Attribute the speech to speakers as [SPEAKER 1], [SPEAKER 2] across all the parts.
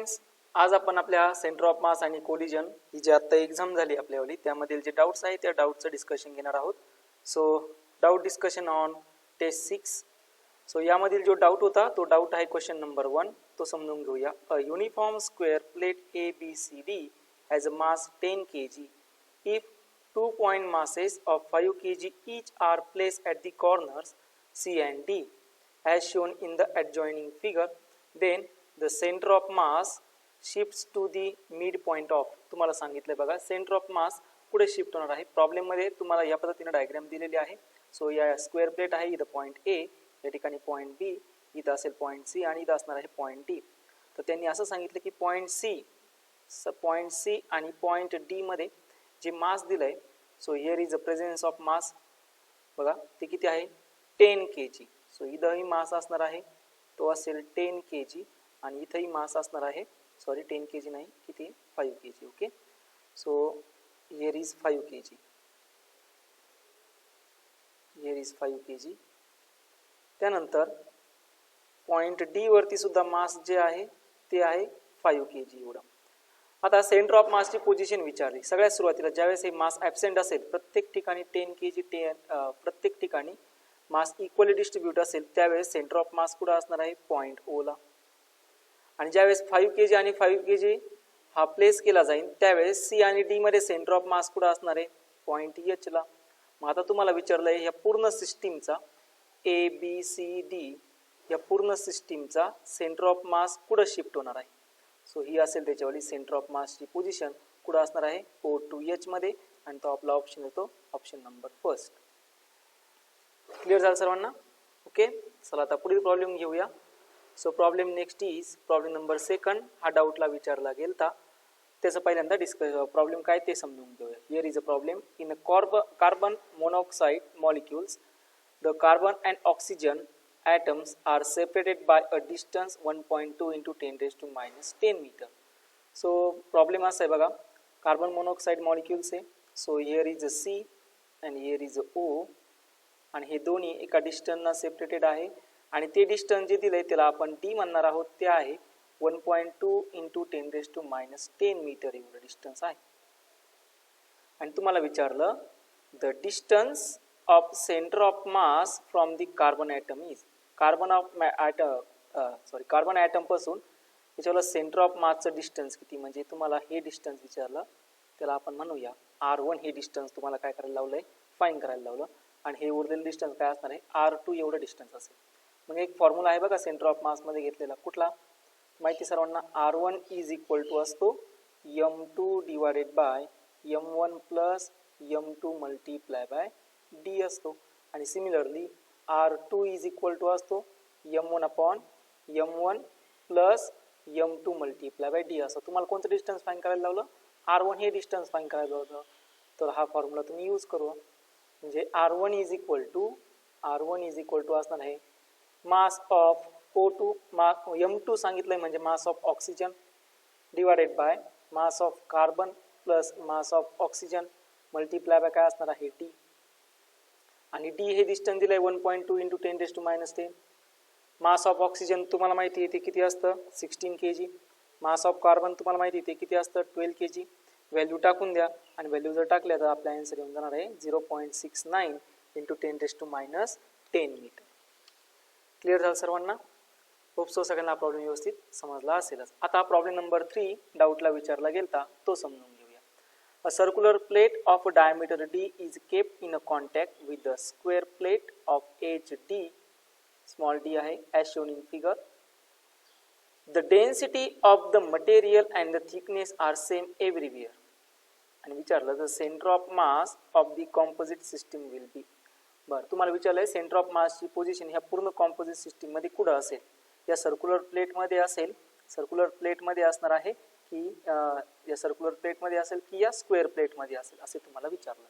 [SPEAKER 1] Students, आज आपण आपल्या सेंटर ऑफ मास आणि कोलिजन ही जी आता एक्झाम झाली आपल्यावाली त्यामधील जे डाउट्स आहेत त्या डाउटचं डिस्कशन घेणार आहोत. So doubt discussion on test 6. So यामधील जो डाऊट होता तो डाऊट आहे क्वेश्चन नंबर 1. तो समजून घेऊया. A uniform square plate ABCD has a mass 10 kg. If 2 point masses of 5 kg each are placed at the corners C and D as shown in the adjoining figure, then the center of mass shifts to the midpoint of. तुम्हाला सांगितलंय बघा centre of मास पुढे shift होणार आहे. Problem मध्ये तुम्हाला या पद्धतीने डायग्राम दिलेली आहे. सो या स्क्वेअर प्लेट आहे, इथं पॉईंट A, या ठिकाणी पॉईंट B, इथं असेल पॉईंट C आणि इथं असणार आहे पॉईंट D. तर त्यांनी असं सांगितलं की पॉईंट C आणि पॉईंट D मध्ये जे मास दिलंय, so here is a presence of mass. बघा ते किती आहे 10 kg. सो इथंही मास असणार आहे, तो असेल 10 kg आणि इथंही मास असणार आहे, सॉरी 10 kg नाही, किती 5 kg. Okay, so here is 5 kg, here is 5 kg. त्यानंतर पॉइंट डी वरती सुद्धा मास जे आहे ते आहे 5 kg एवढं. आता सेंटर ऑफ मासची पोझिशन विचारली. सगळ्यात सुरुवातीला ज्यावेळेस हे मास ॲब्सेंट असेल, प्रत्येक ठिकाणी 10 kg प्रत्येक ठिकाणी मास इक्वली डिस्ट्रीब्यूट असेल, त्यावेळेस सेंटर ऑफ मास कुठं असणार आहे पॉईंट ओ ला. आणि ज्यावेळेस 5 kg आणि 5 kg हा प्लेस केला जाईल, त्यावेळेस सी आणि डी मध्ये सेंटर ऑफ मास कुठं असणार आहे पॉईंट एच ला. मग आता तुम्हाला विचारलंय या पूर्ण सिस्टीमचा ABCD या पूर्ण सिस्टीमचा सेंटर ऑफ मास कुठं शिफ्ट होणार आहे. सो ही असेल त्याच्यावाली सेंटर ऑफ मासची पोझिशन कुठं असणार आहे O2H मध्ये, आणि तो आपला ऑप्शन येतो ऑप्शन नंबर 1. क्लिअर झालं सर्वांना? ओके, चला आता पुढील प्रॉब्लेम घेऊया. So problem next is problem number 2. हा डाऊटला विचारला गेलता, त्याचं पहिल्यांदा प्रॉब्लेम काय ते समजून घेऊया. Here is a problem. In a carbon monoxide molecules the carbon and oxygen atoms are separated by a distance 1.2 into 10 raised to minus 10 meter. So problem असा आहे बघा, कार्बन मोनॉक्साइड मॉलिक्युल्स आहे. So here is a C and here is a O, आणि हे दोन्ही एका डिस्टन्सना separated आहे, आणि ते डिस्टन्स जे दिलंय त्याला आपण D म्हणणार आहोत. ते आहे 1.2 into 10 raised to minus 10 meter एवढं डिस्टन्स आहे. आणि तुम्हाला विचारलं the distance of centre of mass from the carbon atom is. Carbon atom पासून याच्यावर सेंटर ऑफ मासचं डिस्टन्स किती, म्हणजे तुम्हाला हे डिस्टन्स विचारलं, त्याला आपण म्हणूया R1. हे डिस्टन्स तुम्हाला काय करायला लावलंय फाईन करायला लावलं, आणि हे उरलेलं डिस्टन्स काय असणार आहे R2 एवढं डिस्टन्स असेल. म्हणजे एक फॉर्म्युला आहे बघा सेंटर ऑफ मास मध्ये घेतलेला, कुठला माहिती सर्वांना, R1 इज इक्वल टू असतो M2 divided by M1 plus M2 multiply bye D असतो. आणि similarly R2 is equal to असतो M1 upon M1 plus M2 multiply bye D असतो. तुम्हाला कोणतं डिस्टन्स फाईन करायला लावलं, R1 हे डिस्टन्स फाईन करायला होतं, तर हा फॉर्म्युला तुम्ही यूज करू. म्हणजे R1 इज इक्वल टू असणार आहे मास ऑफ O2, M2 सांगितलंय म्हणजे mass of oxygen divided by mass of carbon plus mass of oxygen multiply by काय असणार आहे D. आणि D हे डिस्टन्स दिलंय 1.2 into 10 raised to minus 10. Mass of oxygen तुम्हाला माहिती आहे ते किती असतं 16 kg. मास ऑफ कार्बन तुम्हाला माहिती आहे ते किती असतं 12 kg. व्हॅल्यू टाकून द्या, आणि व्हॅल्यू जर टाकल्या तर आपला आन्सर येऊन जाणार आहे 0.69 into 10 raised to minus 10 metre. Clear झालं सर्वांना? होप सो सगळ्यांना प्रॉब्लेम व्यवस्थित समजला असेलच. आता प्रॉब्लेम नंबर 3 डाऊटला विचारला गेलता, तो समजून घेऊया. A circular plate of a diameter D is kept in a contact with the square plate of HD, small d आहे, as shown in figure. The density of the material and the thickness are same everywhere. आणि विचारलं the center of mass of the composite system will be. बरं, तुम्हाला विचारलंय centre of मासची position ह्या पूर्ण composite system मध्ये कुठं असेल. या सर्क्युलर प्लेट मध्ये असेल, सर्क्युलर प्लेट मध्ये असणार आहे की या सर्क्युलर प्लेट मध्ये असेल की या स्क्वेअर प्लेट मध्ये असेल असे तुम्हाला विचारलं.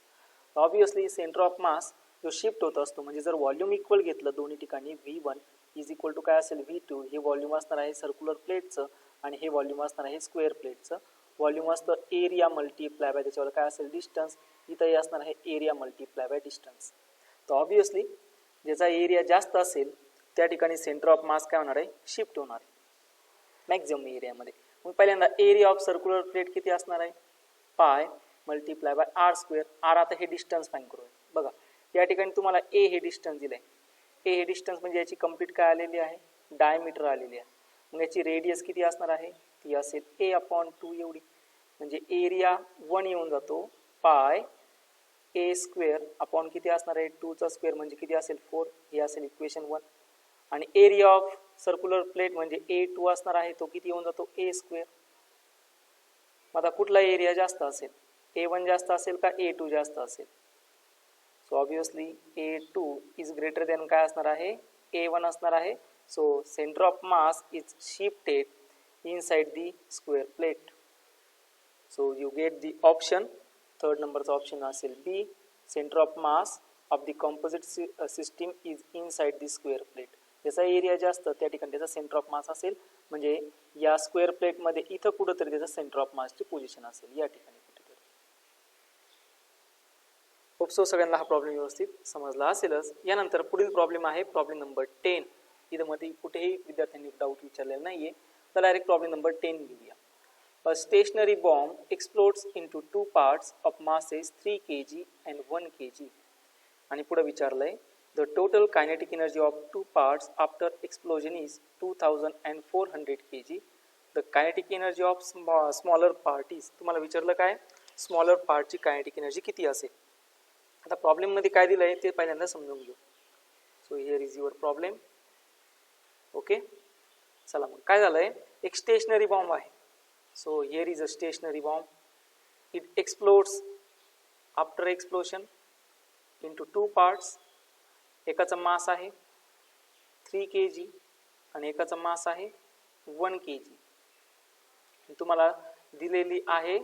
[SPEAKER 1] ऑब्विसली सेंटर ऑफ मास जो शिफ्ट होत असतो, म्हणजे जर व्हॉल्यूम इक्वल घेतलं दोन्ही ठिकाणी V1 इज इक्वल टू काय असेल V2, हे व्हॉल्यूम असणार आहे सर्क्युलर प्लेटचं, आणि हे व्हॉल्यूम असणार आहे स्क्वेअर प्लेटचं. व्हॉल्यूम असतं एरिया मल्टिप्लाय बाय त्याच्यावर काय असेल डिस्टन्स, इथंही असणार आहे एरिया मल्टिप्लाय बाय डिस्टन्स. तर ऑब्विसली ज्याचा एरिया जास्त असेल त्या ठिकाणी सेंटर ऑफ मास काय होणार आहे शिफ्ट होणार आहे मॅक्झिमम एरियामध्ये. मग पहिल्यांदा एरिया ऑफ सर्क्युलर प्लेट किती असणार आहे, pi multiply by r square. R आता हे डिस्टन्स फाईंड करूया. बघा या ठिकाणी तुम्हाला ए हे डिस्टन्स दिलंय. ए हे डिस्टन्स म्हणजे याची कंप्लीट काय आलेली आहे, डायमीटर आलेली आहे. मग याची रेडियस किती असणार आहे, ती असेल a/2 एवढी. म्हणजे एरिया 1 येऊन जातो पाय ए स्क्वेअर अपॉन किती असणार आहे 2 चा स्क्वेअर म्हणजे किती असेल 4. हे असेल इक्वेशन 1. आणि एरिया ऑफ सर्क्युलर प्लेट म्हणजे A2 असणार आहे, तो किती येऊन जातो a स्क्वेअर. आता कुठला एरिया जास्त असेल, A1 जास्त असेल का A2 जास्त असेल. So obviously A2 is greater than काय असणार आहे, A1 असणार आहे. So centre of mass is shifted inside the square plate. So you get the option. Third नंबरचा ऑप्शन असेल B, centre of mass of the composite system is inside the square plate. ज्याचा area जास्त त्या ठिकाणी त्याचा centre of मास असेल, म्हणजे या स्क्वेअर प्लेटमध्ये इथं कुठंतरी त्याचा सेंटर ऑफ मासची पोझिशन असेल या ठिकाणी कुठेतरी. होप सो सगळ्यांना हा प्रॉब्लेम व्यवस्थित समजला असेलच. यानंतर पुढील प्रॉब्लेम आहे प्रॉब्लेम नंबर 10. इथं मध्ये कुठेही विद्यार्थ्यांनी डाऊट विचारलेला नाहीये, तर डायरेक्ट प्रॉब्लेम नंबर 10 घेऊया. A stationary bomb explodes into two parts of masses 3 kg and 1 kg. आणि पुढे विचारलंय the total kinetic energy of two parts after explosion is 2400 kg. The kinetic energy of smaller part is, तुम्हाला विचारलं काय, smaller पार्टची kinetic energy किती असेल. आता problem मध्ये काय दिलंय ते पहिल्यांदा समजून घेऊ. So here is your problem. Okay, चला मग काय झालंय, एक स्टेशनरी बॉम्ब आहे. So here is a stationary bomb. It explodes after explosion into two parts. एकाचा मास आहे 3 kg आणि एकाचा मास आहे 1 kg. तुम्हाला दिलेली आहे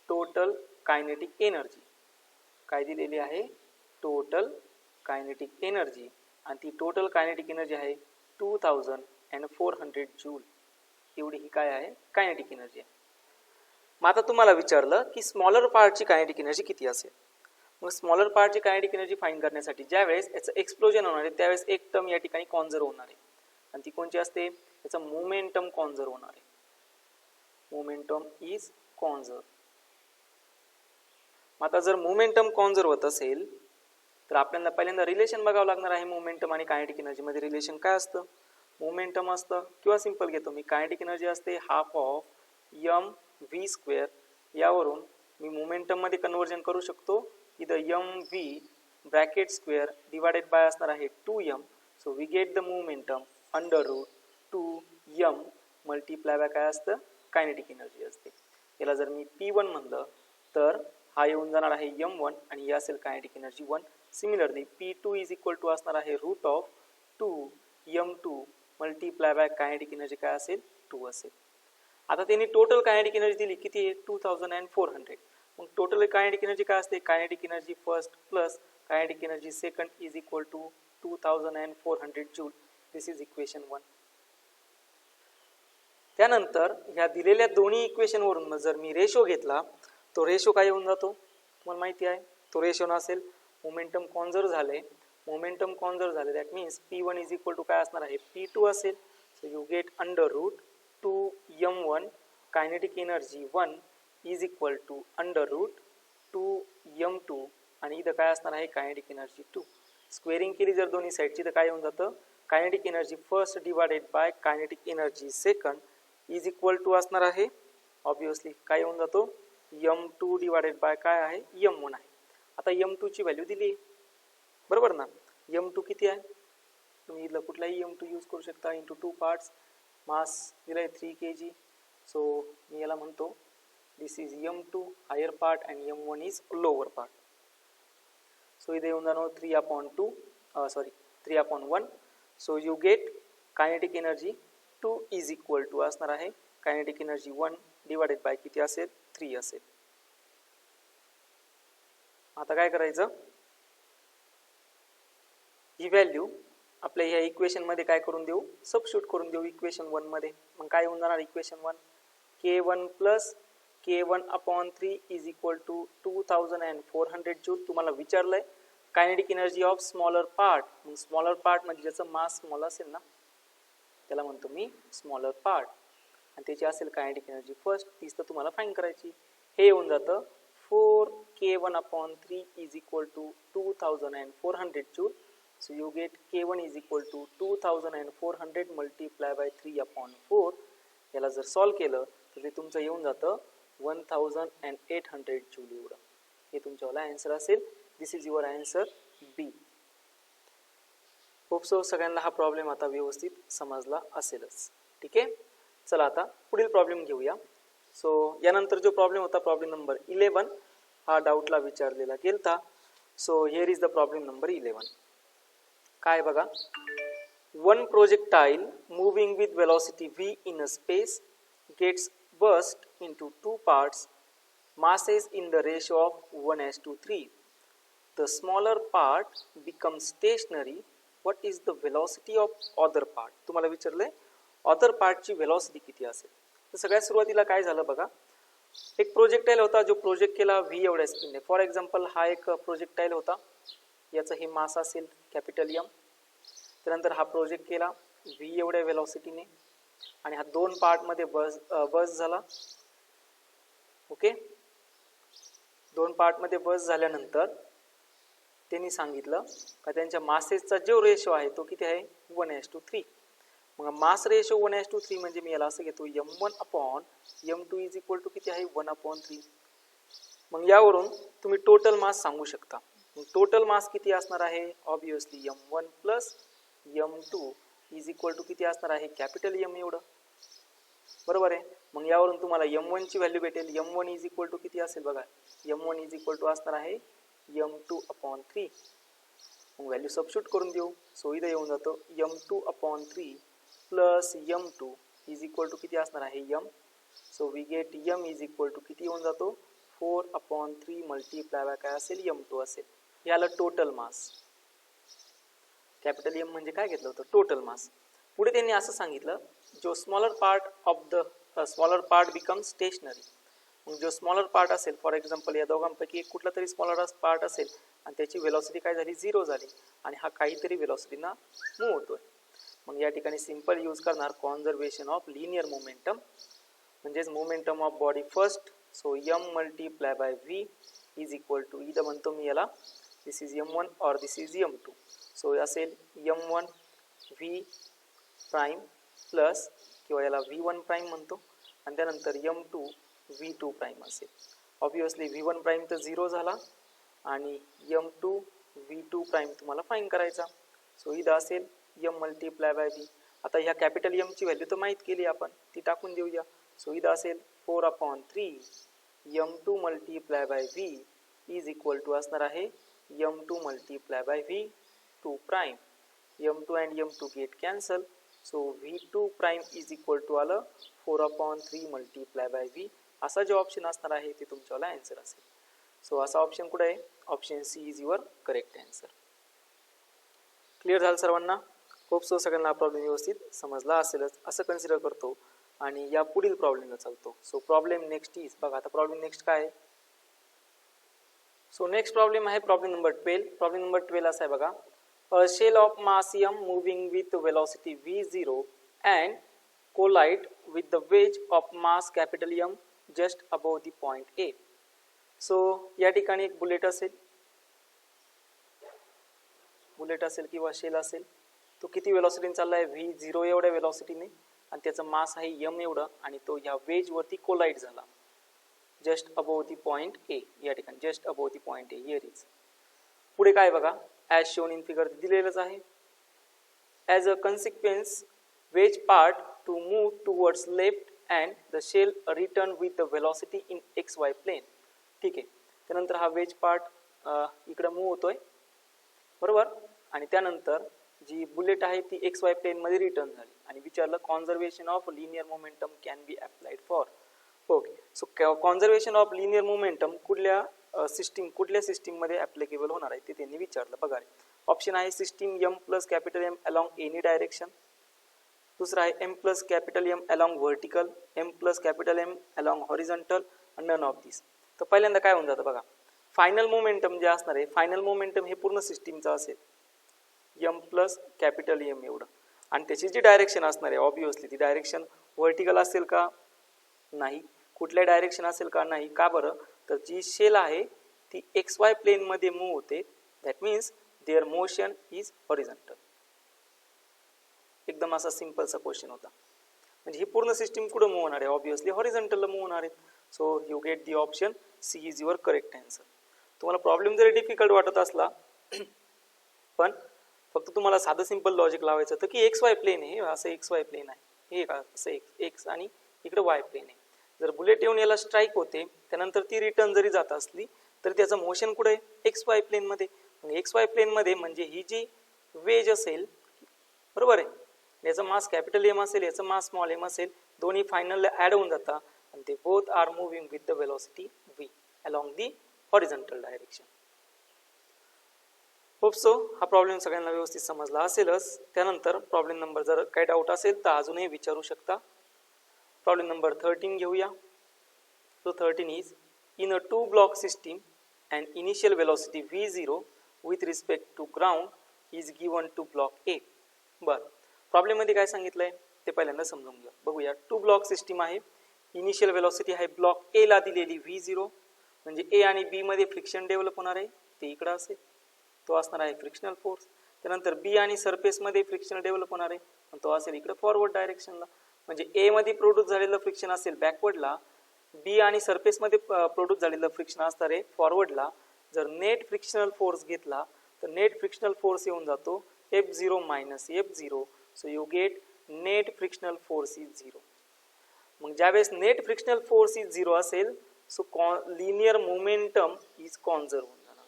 [SPEAKER 1] टोटल कायनेटिक एनर्जी. काय दिलेली आहे, टोटल कायनेटिक एनर्जी. आणि ती टोटल कायनेटिक एनर्जी आहे 2400 जूल. एवढी ही काय आहे, कायनेटिक एनर्जी आहे. मग आता तुम्हाला विचारलं की स्मॉलर पार्टची कायनेटिक एनर्जी किती असेल. मग स्मॉलर पार्टची कायनेटिक एनर्जी फाइंड करण्यासाठी ज्यावेळेस याचं एक्सप्लोजन होणार आहे त्यावेळेस एक टर्म या ठिकाणी कॉन्झर्व होणार आहे, आणि ती कोणची असते, याचं मोमेंटम कॉन्झर्व होणार आहे. Momentum is conserve. आता जर मोमेंटम कॉन्झर्व होत असेल तर आपल्याला पहिल्यांदा रिलेशन बघावं लागणार आहे. मोमेंटम आणि कायनेटिक एनर्जी मध्ये रिलेशन काय असतं, मोमेंटम असतं, किंवा सिंपल घेतो मी, कायनेटिक एनर्जी असते half of m v square. यावरून मी मोमेंटम मध्ये कन्वर्जन करू शकतो, इथं m v bracket square divided by असणार आहे 2m. So we get the momentum under root 2m multiply by काय असतं, कायनेटिक एनर्जी असते. याला जर मी P1 म्हणलं तर हा येऊन जाणार आहे m1 आणि ही असेल kinetic energy 1. Similarly P2 is equal to असणार आहे root of 2m2 multiply by kinetic energy काय असेल, 2 असेल. आता त्यांनी टोटल कायनेटिक एनर्जी दिली किती आहे, 2400. मग टोटल कायनेटिक एनर्जी काय असते, kinetic energy first plus kinetic energy second is equal to 2400 joule. This is equation 1. त्यानंतर ह्या दिलेल्या दोन्ही इक्वेशन वरून जर मी रेशो घेतला तो रेशो काय येऊन जातो तुम्हाला माहिती आहे. तो रेशो नसेल, मोमेंटम कॉन्झर्व झाले, मोमेंटम कॉन्झर्व झाले that means P1 is equal to काय असणार आहे, P2 असेल. So you get under root 2m1 kinetic energy 1 is equal to under root 2m2 आणि इथं काय असणार आहे, कायनेटिक एनर्जी 2. स्क्वेअरिंग केली जर दोन्ही साईडची तर काय येऊन जातं, kinetic energy first divided by kinetic energy second is equal to असणार आहे ऑब्वियसली काय येऊन जातो, m2 डिवायडेड बाय काय आहे, m1 आहे. आता m2 ची व्हॅल्यू दिली बरोबर ना. m2 किती आहे, तुम्ही इथलं कुठलाही m2 यूज करू शकता. इंटू 2 पार्ट्स, मास दिलाय 3 kg. सो मी याला म्हणतो this is m2 higher part and m1 is lower part. So इथे येऊन जाणार 3/1. So you get kinetic energy 2 is equal to असणार आहे कायनेटिक एनर्जी 1 डिवायडेड बाय किती असेल, 3 असेल. आता काय करायचं, ही व्हॅल्यू आपल्या ह्या इक्वेशन मध्ये काय करून देऊ, सबस्टिट्यूट करून देऊ इक्वेशन 1 मध्ये. मग काय होऊन जाणार equation 1, k1 plus k1/3 is equal to 2400 joule. तुम्हाला विचारलंय kinetic energy of smaller part. मग स्मॉलर पार्ट म्हणजे ज्याचं मास स्मॉल असेल ना त्याला म्हणतो मी स्मॉलर पार्ट. आणि त्याची असेल कायनेटिक एनर्जी फर्स्ट, तीच तर तुम्हाला फाईंड करायची. हे येऊन जातं 4k1/3 is equal to 2400 joule. So you get k1 is equal to 2400 multiply by 3/4. याला जर सॉल्व केलं तर ते तुमचं येऊन जातं 1800 जूल एवढं. हे तुमच्यावाला आन्सर असेल. This is your answer B. Hope so सगळ्यांना हा प्रॉब्लेम आता व्यवस्थित समजला असेलच. ठीक आहे, चला आता पुढील प्रॉब्लेम घेऊया. सो यानंतर जो प्रॉब्लेम होता प्रॉब्लेम नंबर 11 हा डाऊटला विचारलेला गेलता. So here is the problem number 11. काय बघा, one projectile moving with velocity v in a space gets burst into two parts, masses in the ratio of 1:3. The smaller part becomes stationary. What is the velocity of other part? तुम्हाला विचारलंय other part ची velocity किती असेल. तर सगळ्यात सुरुवातीला काय झालं बघा, एक प्रोजेक्टाईल होता जो प्रोजेक्ट केला v एवढ्या स्पीडने. फॉर एक्झाम्पल हा एक प्रोजेक्टाईल होता, याचं हे मास असेल कॅपिटल एम. त्यानंतर हा प्रोजेक्ट केला v एवढ्या वेलॉसिटीने आणि हा दोन पार्टमध्ये बस झाला. ओके, दोन पार्टमध्ये बस झाल्यानंतर त्यांनी सांगितलं का त्यांच्या मासेसचा जो रेशो आहे तो किती आहे 1:3. मग मास रेशो 1:3 म्हणजे मी याला असं घेतो m1/m2 इज इक्वल टू किती आहे 1/3. मग यावरून तुम्ही टोटल मास सांगू शकता. टोटल मास किती असणार आहे, obviously m1 plus m2 is equal to किती असणार आहे कॅपिटल M एवढं. बरोबर आहे. मग यावरून तुम्हाला m1 ची व्हॅल्यू भेटेल. m1 इज इक्वल टू किती असेल बघा, m1 इज इक्वल टू असणार आहे m2/3. मग व्हॅल्यू सबस्टिट्यूट करून देऊ. सो इथं येऊन जातो m2/3 plus m2 is equal to किती असणार आहे m. So we get m is equal to किती येऊन जातो 4/3 मल्टिप्लाय बाय काय असेल m2 असेल. याला टोटल मास, कॅपिटल M म्हणजे काय घेतलं होतं टोटल मास. पुढे त्यांनी असं सांगितलं जो स्मॉलर पार्ट बिकम स्टेशनरी. मग जो स्मॉलर पार्ट असेल, फॉर एक्झाम्पल या दोघांपैकी एक कुठला तरी स्मॉलर पार्ट असेल आणि त्याची वेलॉसिटी काय झाली 0 झाली आणि हा काहीतरी वेलॉसिटीना मूव्ह होतोय. मग या ठिकाणी सिंपल यूज करणार कॉन्झर्वेशन ऑफ लिनियर मोमेंटम, म्हणजेच momentum of body first. So m multiply by v is equal to, इथं म्हणतो मी याला दिस इज m1 और दिस इज m2. सो असेल m1 v प्राइम प्लस किंवा याला v1 प्राइम म्हणतो आणि त्यानंतर m2 v2 प्राइम असेल. ऑब्विसली v1 प्राइम तर 0 झाला आणि m2 v2 प्राइम तुम्हाला फाइंड करायचा. सो इथं असेल m मल्टिप्लाय बाय v. आता ह्या कॅपिटल M ची व्हॅल्यू तर माहीत केली आपण, ती टाकून देऊया. सो इथं असेल 4/3 m2 multiply by v is equal to असणार आहे m2 multiply by v2 prime. m2 and m2 get cancel. So v2 prime is equal to आलं 4/3 मल्टिप्लाय बाय v. असा जो ऑप्शन असणार आहे ते तुमच्यावाला आन्सर असेल. सो असा ऑप्शन कुठे आहे, option C is your correct answer. Clear झालं सर्वांना. होप सो सगळ्यांना हा प्रॉब्लेम व्यवस्थित समजला असेलच असं कन्सिडर करतो आणि या पुढील प्रॉब्लेमला चालतो. सो प्रॉब्लेम नेक्स्ट इज, बघा आता प्रॉब्लेम नेक्स्ट काय आहे. सो नेक्स्ट प्रॉब्लेम आहे प्रॉब्लेम नंबर 12. प्रॉब्लेम नंबर 12 असा आहे बघा, a shell of mass m moving with velocity v0 and collide with the wedge of mass capital M just above the point A. So या ठिकाणी एक bullet असेल किंवा shell असेल, तो किती वेलॉसिटीने चालला आहे v0 एवढ्या वेलॉसिटीने आणि त्याचं मास आहे m एवढं आणि तो ह्या वेज वरती कोलाइड झाला just above the point A. या ठिकाणी just above the point A here is. पुढे काय बघा, ॲज शोन इन फिगर दिलेलंच आहे. As a consequence wedge part to move towards left and the shell return with the velocity in XY plane. ठीक आहे, त्यानंतर हा वेज पार्ट इकडं मूव्ह होतोय बरोबर आणि त्यानंतर जी बुलेट आहे ती XY प्लेन मध्ये रिटर्न झाली आणि विचारलं conservation of linear momentum can be applied for. Okay, so conservation of linear momentum कुठल्या सिस्टीम मध्ये ऍप्लिकेबल होणार आहे ते त्यांनी विचारलं. बघा ऑप्शन आहे system m plus capital M along any direction. दुसरा आहे m plus capital M along vertical, m plus capital M along horizontal, none of this. तर पहिल्यांदा काय होऊन जातं बघा, फायनल मोमेंटम जे असणार आहे, फायनल मोमेंटम हे पूर्ण सिस्टीमचं असेल m प्लस कॅपिटल M एवढं आणि त्याची जी डायरेक्शन असणार आहे ऑब्विसली ती डायरेक्शन व्हर्टिकल असेल का? नाही. कुठल्या डायरेक्शन असेल का? नाही. का बरं? तर जी शेल आहे ती XY प्लेन मध्ये मूव्ह होते. That means their motion is horizontal. एकदम असा सिंपलचा क्वेश्चन होता. म्हणजे ही पूर्ण सिस्टीम कुठं मूव्ह होणार आहे? ऑब्विसली हॉरिझॉन्टलला मूव्ह होणार आहे. So you get the option C is your correct answer. तुम्हाला प्रॉब्लेम जरी डिफिकल्ट वाटत असला पण फक्त तुम्हाला साधं सिंपल लॉजिक लावायचं होतं की XY प्लेन आहे, असं XY प्लेन आहे, हे का असं एक्स आणि इकडे Y प्लेन आहे. जर बुलेट येऊन याला स्ट्राईक होते त्यानंतर ती रिटर्न जरी जात असली तर त्याचं मोशन कुठे आहे? XY प्लेन मध्ये. XY प्लेन मध्ये म्हणजे ही जी वेज असेल, बरोबर आहे, याचा मास कॅपिटल एम असेल, याचा मास स्मॉल एम असेल, दोन्ही फायनल ऍड होऊन जातात आणि ते both are moving with the velocity v along the horizontal direction. Hope so हा प्रॉब्लेम सगळ्यांना व्यवस्थित समजला असेलच. त्यानंतर प्रॉब्लेम नंबर जर काही डाऊट असेल तर अजूनही विचारू शकता. प्रॉब्लेम नंबर 13 घेऊया. So 13 is in a two block system an initial velocity v0 with respect to ground is given to block A. बर, प्रॉब्लेम मध्ये काय सांगितलंय ते पहिल्यांदा समजून घेऊ. बघूया. टू ब्लॉक सिस्टीम आहे. इनिशियल वेलोसिटी आहे ब्लॉक ए ला दिलेली v0, म्हणजे ए आणि बी मध्ये फ्रिक्शन डेव्हलप होणार आहे, ते इकडे असेल, तो असणार आहे फ्रिक्शनल फोर्स. त्यानंतर बी आणि सरफेस मध्ये फ्रिक्शन डेव्हलप होणार आहे आणि तो असेल इकडे फॉरवर्ड डायरेक्शनला. म्हणजे ए मध्ये प्रोड्यूस झालेलं फ्रिक्शन असेल बॅकवर्डला, बी आणि सरफेस मध्ये प्रोड्यूस झालेलं फ्रिक्शन असणार आहे फॉरवर्डला. जर नेट फ्रिक्शनल फोर्स घेतला तर नेट फ्रिक्शनल फोर्स येऊन जातो F0 minus F0. So you get net frictional force is 0. मग ज्यावेळेस नेट फ्रिक्शनल फोर्स इज 0 असेल so linear momentum is conserve होऊन जाणार.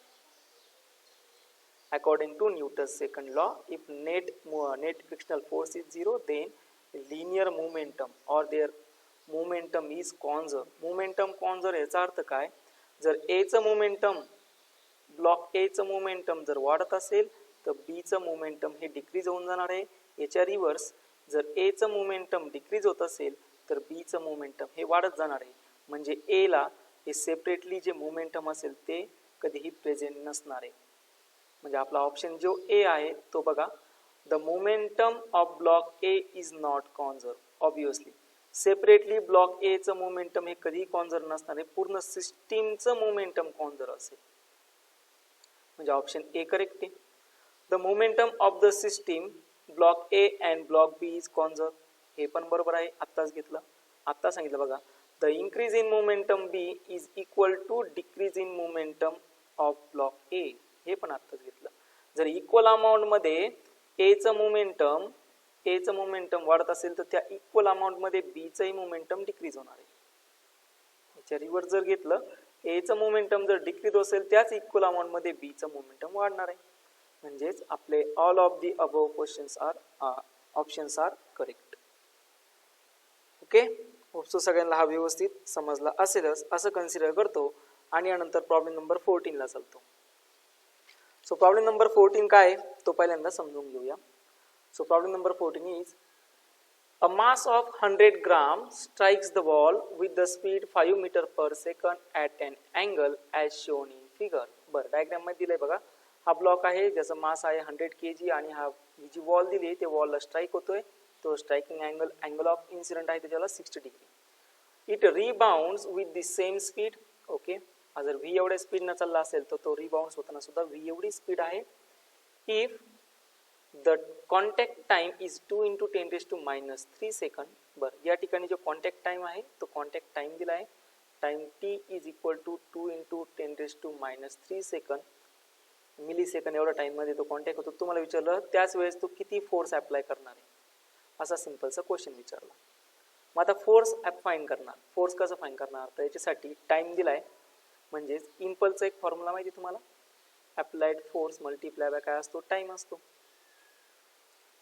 [SPEAKER 1] According to Newton's second law, if net frictional force is 0 then linear momentum or their momentum is conserve. Momentum conserve याचा अर्थ काय? जर ए चं मोमेंटम, ब्लॉक ए चं momentum जर वाढत असेल तर बी चं मोमेंटम हे डिक्रीज होऊन जाणार आहे. याच्या रिव्हर्स, जर ए चं मोमेंटम डिक्रीज होत असेल तर बी चं मोमेंटम हे वाढत जाणार आहे. म्हणजे ए ला हे सेपरेटली जे मोमेंटम असेल ते कधीही प्रेझेंट नसणार आहे. म्हणजे आपला ऑप्शन जो ए आहे तो बघा, the momentum of block A is not conserve. Obviously separately block A चं मोमेंटम हे कधीही कॉन्झर्व नसणार आहे, पूर्ण सिस्टीमचं मोमेंटम कॉन्झर्व असेल. म्हणजे ऑप्शन ए करेक्ट आहे. The momentum of the system block A and block B is conserve, हे पण बरोबर आहे, आत्ताच घेतलं, आत्ता सांगितलं बघा. The increase in momentum B is equal to decrease in momentum of block A, हे पण आत्ताच घेतलं. जर इक्वल अमाऊंट मध्ये ए चं मोमेंटम वाढत असेल तर त्या इक्वल अमाऊंट मध्ये बी चंही मोमेंटम डिक्रीज होणार आहे. याच्या रिव्हर्स जर घेतलं, ए चं मोमेंटम जर डिक्रीज असेल त्याच इक्वल अमाऊंट मध्ये बी चं मोमेंटम वाढणार आहे. म्हणजेच आपले all of the above questions are options are correct. Okay, hope so सगळ्यांना हा व्यवस्थित समजला असेलच असं कन्सिडर करतो आणि यानंतर प्रॉब्लेम नंबर 14 ला चालतो. सो प्रॉब्लेम नंबर 14 काय तो पहिल्यांदा समजून घेऊया. So problem number 14 is a mass of 100 gram strikes the wall with the speed 5 meter per second at an angle as shown in figure. बरं, डायग्राम मध्ये दिलंय बघा. हा ब्लॉक आहे ज्याचा मास आहे 100 kg आणि ही जी वॉल दिली आहे ते वॉलला स्ट्राईक होतोय. तो स्ट्रायकिंग अँगल ऑफ इन्सिडेंट आहे त्याच्याला 60 degree. It rebounds with the same speed. Okay, जर v एवढ्या स्पीडनं चालला असेल तर तो रिबाउंड्स होताना सुद्धा v एवढी स्पीड आहे. If the contact time is 2 × 10⁻³ second. बरं, या ठिकाणी जो कॉन्टॅक्ट टाइम आहे तो कॉन्टॅक्ट टाइम दिला आहे. Time t is equal to 2 × 10⁻³ second. Millisecond एवढा टाइम मध्ये तो कॉन्टॅक्ट होतो. तुम्हाला विचारलं त्याच वेळेस तो किती फोर्स अप्लाय करणार आहे, असा सिंपलचा क्वेश्चन विचारला. मग आता फोर्स फाइंड करणार. फोर्स कसं फाइंड करणार? तर याच्यासाठी टाइम दिलाय, म्हणजेच इम्पल्सचा एक फॉर्म्युला माहिती तुम्हाला, अप्लाइड फोर्स मल्टिप्लाय बाय काय असतो? टाइम असतो,